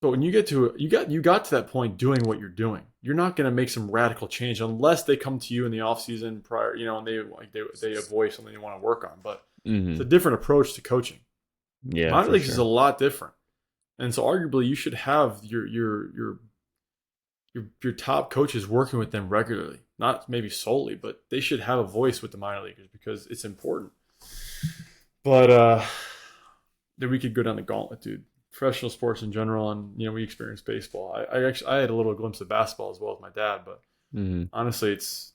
But when you got to that point doing what you're doing, you're not going to make some radical change unless they come to you in the off season prior, and they have voice something they want to work on. But it's Hmm. a different approach to coaching. Yeah, Minor for leagues is a sure. lot different, and so arguably you should have your top coaches working with them regularly, not maybe solely, but they should have a voice with the minor leaguers because it's important. But then we could go down the gauntlet, dude. Professional sports in general, and we experienced baseball. I had a little glimpse of basketball as well as my dad, but Hmm. honestly, it's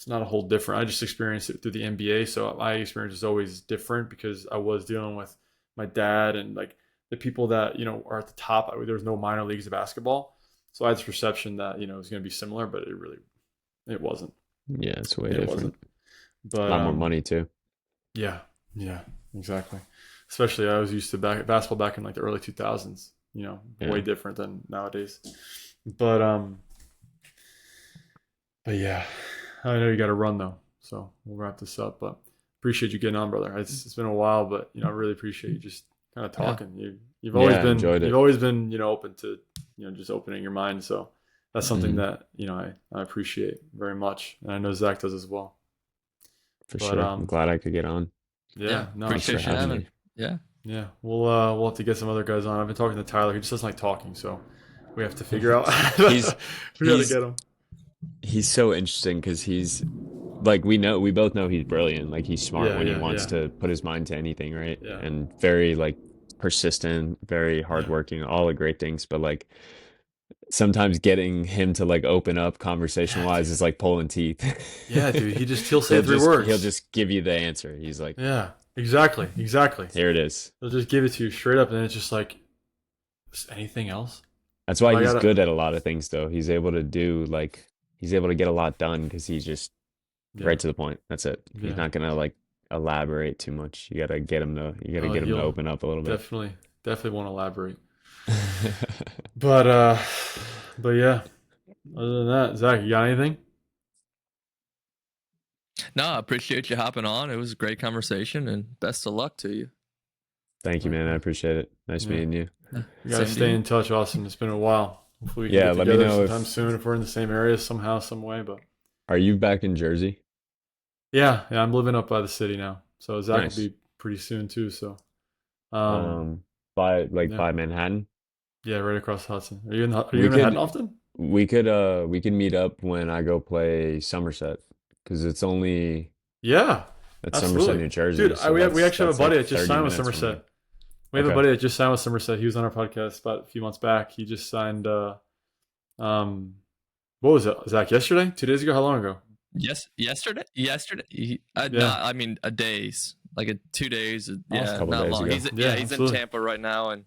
not a whole different. I just experienced it through the NBA, so my experience is always different because I was dealing with my dad and like the people that are at the top. There was no minor leagues of basketball, so I had this perception that it was going to be similar, but it wasn't. Yeah, it's way It different. wasn't. But A lot more money too. yeah, yeah, exactly. Especially I was used to basketball back in like the early 2000s. Yeah. Way different than nowadays. But but yeah, I know you got to run though, so we'll wrap this up. But appreciate you getting on, brother. It's been a while, but I really appreciate you just kind of Yeah. talking. You've always Yeah, I been enjoyed you've it. always been open to just opening your mind. So that's something Hmm. that I appreciate very much, and I know Zach does as well. For But sure. I'm glad I could get on. Yeah. yeah, no, Thanks for Appreciate you having having. me. Yeah. yeah, we'll have to get some other guys on. I've been talking to Tyler. He just doesn't like talking, so we have to figure out. He's We got to he's get him. he's so interesting because he's like we both know he's brilliant. Like he's smart Yeah, when he yeah, wants yeah, to put his mind to anything, right? yeah, And very like persistent, very yeah, hardworking, all the great things. But like sometimes getting him to like open up conversation yeah, wise dude. is like pulling teeth. Yeah, dude. He'll say three He'll words. just give you the answer. He's like, Yeah, exactly, exactly. here it is. He'll just give it to you straight up, and it's just like, is anything else? That's why I he's gotta. good at a lot of things though. He's able to get a lot done because he's just Yeah, right to the point. That's it. He's yeah. not gonna like elaborate too much. You gotta Oh, get him to he'll open up a little bit. definitely won't elaborate. But but yeah. Other than that, Zach, you got anything? No, I appreciate you hopping on. It was a great conversation, and best of luck to you. Thank you, man. I Likewise. appreciate it. Nice Yeah. meeting you. We gotta Same to stay you. in touch, Austin. It's been a while. Hopefully we can Yeah, get let me together know sometime if soon if we're in the same area somehow, some way. But are you back in Jersey? yeah, I'm living up by the city now. So Zach will Nice. be pretty soon too. So um yeah. By Manhattan. Yeah, right across the Hudson. Are you We in Manhattan could often? we could meet up when I go play Somerset because Yeah, it's Somerset, absolutely. New Jersey. Dude, So we actually have a that's like buddy that just 30 signed with minutes from me. Somerset. We have a Okay. buddy that just signed with Somerset. He was on our podcast about a few months back. He just signed um what was it, Zach, yesterday? 2 days ago? How long ago? Yes, yesterday. Yeah. Not. I mean, a days, like 2 days. Oh, it's a Yeah, couple not days long. ago. Yeah, He's in absolutely. Tampa right now, and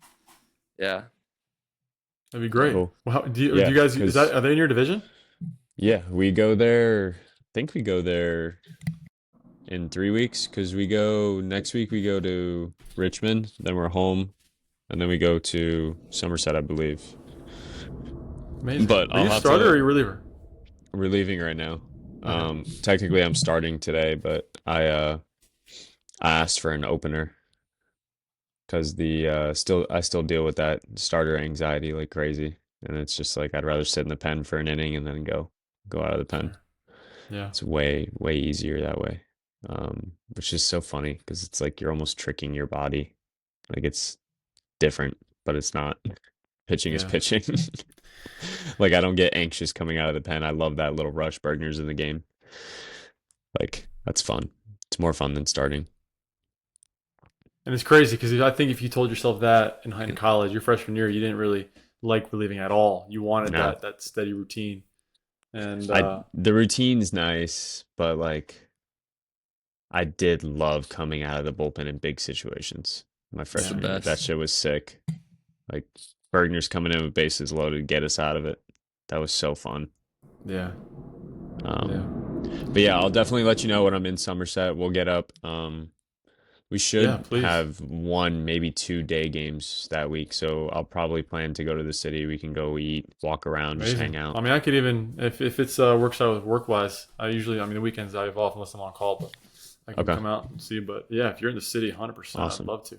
yeah. That'd be great. Cool. Well, do Yeah, you guys because are they in your division? yeah, we go there. I think we go there in 3 weeks because we go next week. We go to Richmond, then we're home, and then we go to Somerset, I believe. Amazing. But Are I'll you a have starter or are to. you a reliever? We're leaving right now. Technically I'm starting today, but I asked for an opener because I still deal with that starter anxiety like crazy, and it's just like I'd rather sit in the pen for an inning and then go out of the pen. Sure. Yeah. It's way easier that way. Which is so funny because it's like you're almost tricking your body. Like it's different, but it's not. Pitching is Yeah. pitching. Like I don't get anxious coming out of the pen. I love that little rush. Bergner's in the game. Like that's fun. It's more fun than starting. And it's crazy because I think if you told yourself that in college, your freshman year, you didn't really like relieving at all. You wanted No, that steady routine. And the routine's nice, but like I did love coming out of the bullpen in big situations. My It's the freshman year, that best. shit was sick. Like Bergner's coming in with bases loaded, get us out of it. That was so fun. yeah, yeah, But yeah, I'll definitely let you know when I'm in Somerset. We'll get up. We yeah. should Please. have 1, maybe 2 day games that week. So I'll probably plan to go to the city. We can go eat, walk around, just hang Amazing. out. I mean, I could even if it's works out with work wise. I mean the weekends I have off unless I'm on call, but I can Okay. come out and see. But yeah, if you're in the city, 100%, I'd Awesome. love to.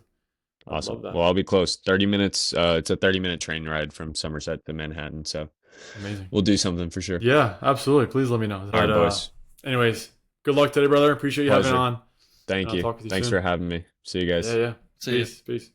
I'd Awesome. love that. Well, I'll be close. 30 minutes. It's a 30-minute train ride from Somerset to Manhattan. So Amazing. we'll do something for sure. Yeah, absolutely. Please let me know. All But right, boys. anyways, good luck today, brother. Appreciate you having Pleasure. on. Thank I'll you. talk with you Thanks soon. for having me. See you guys. Yeah, yeah. See ya. Peace.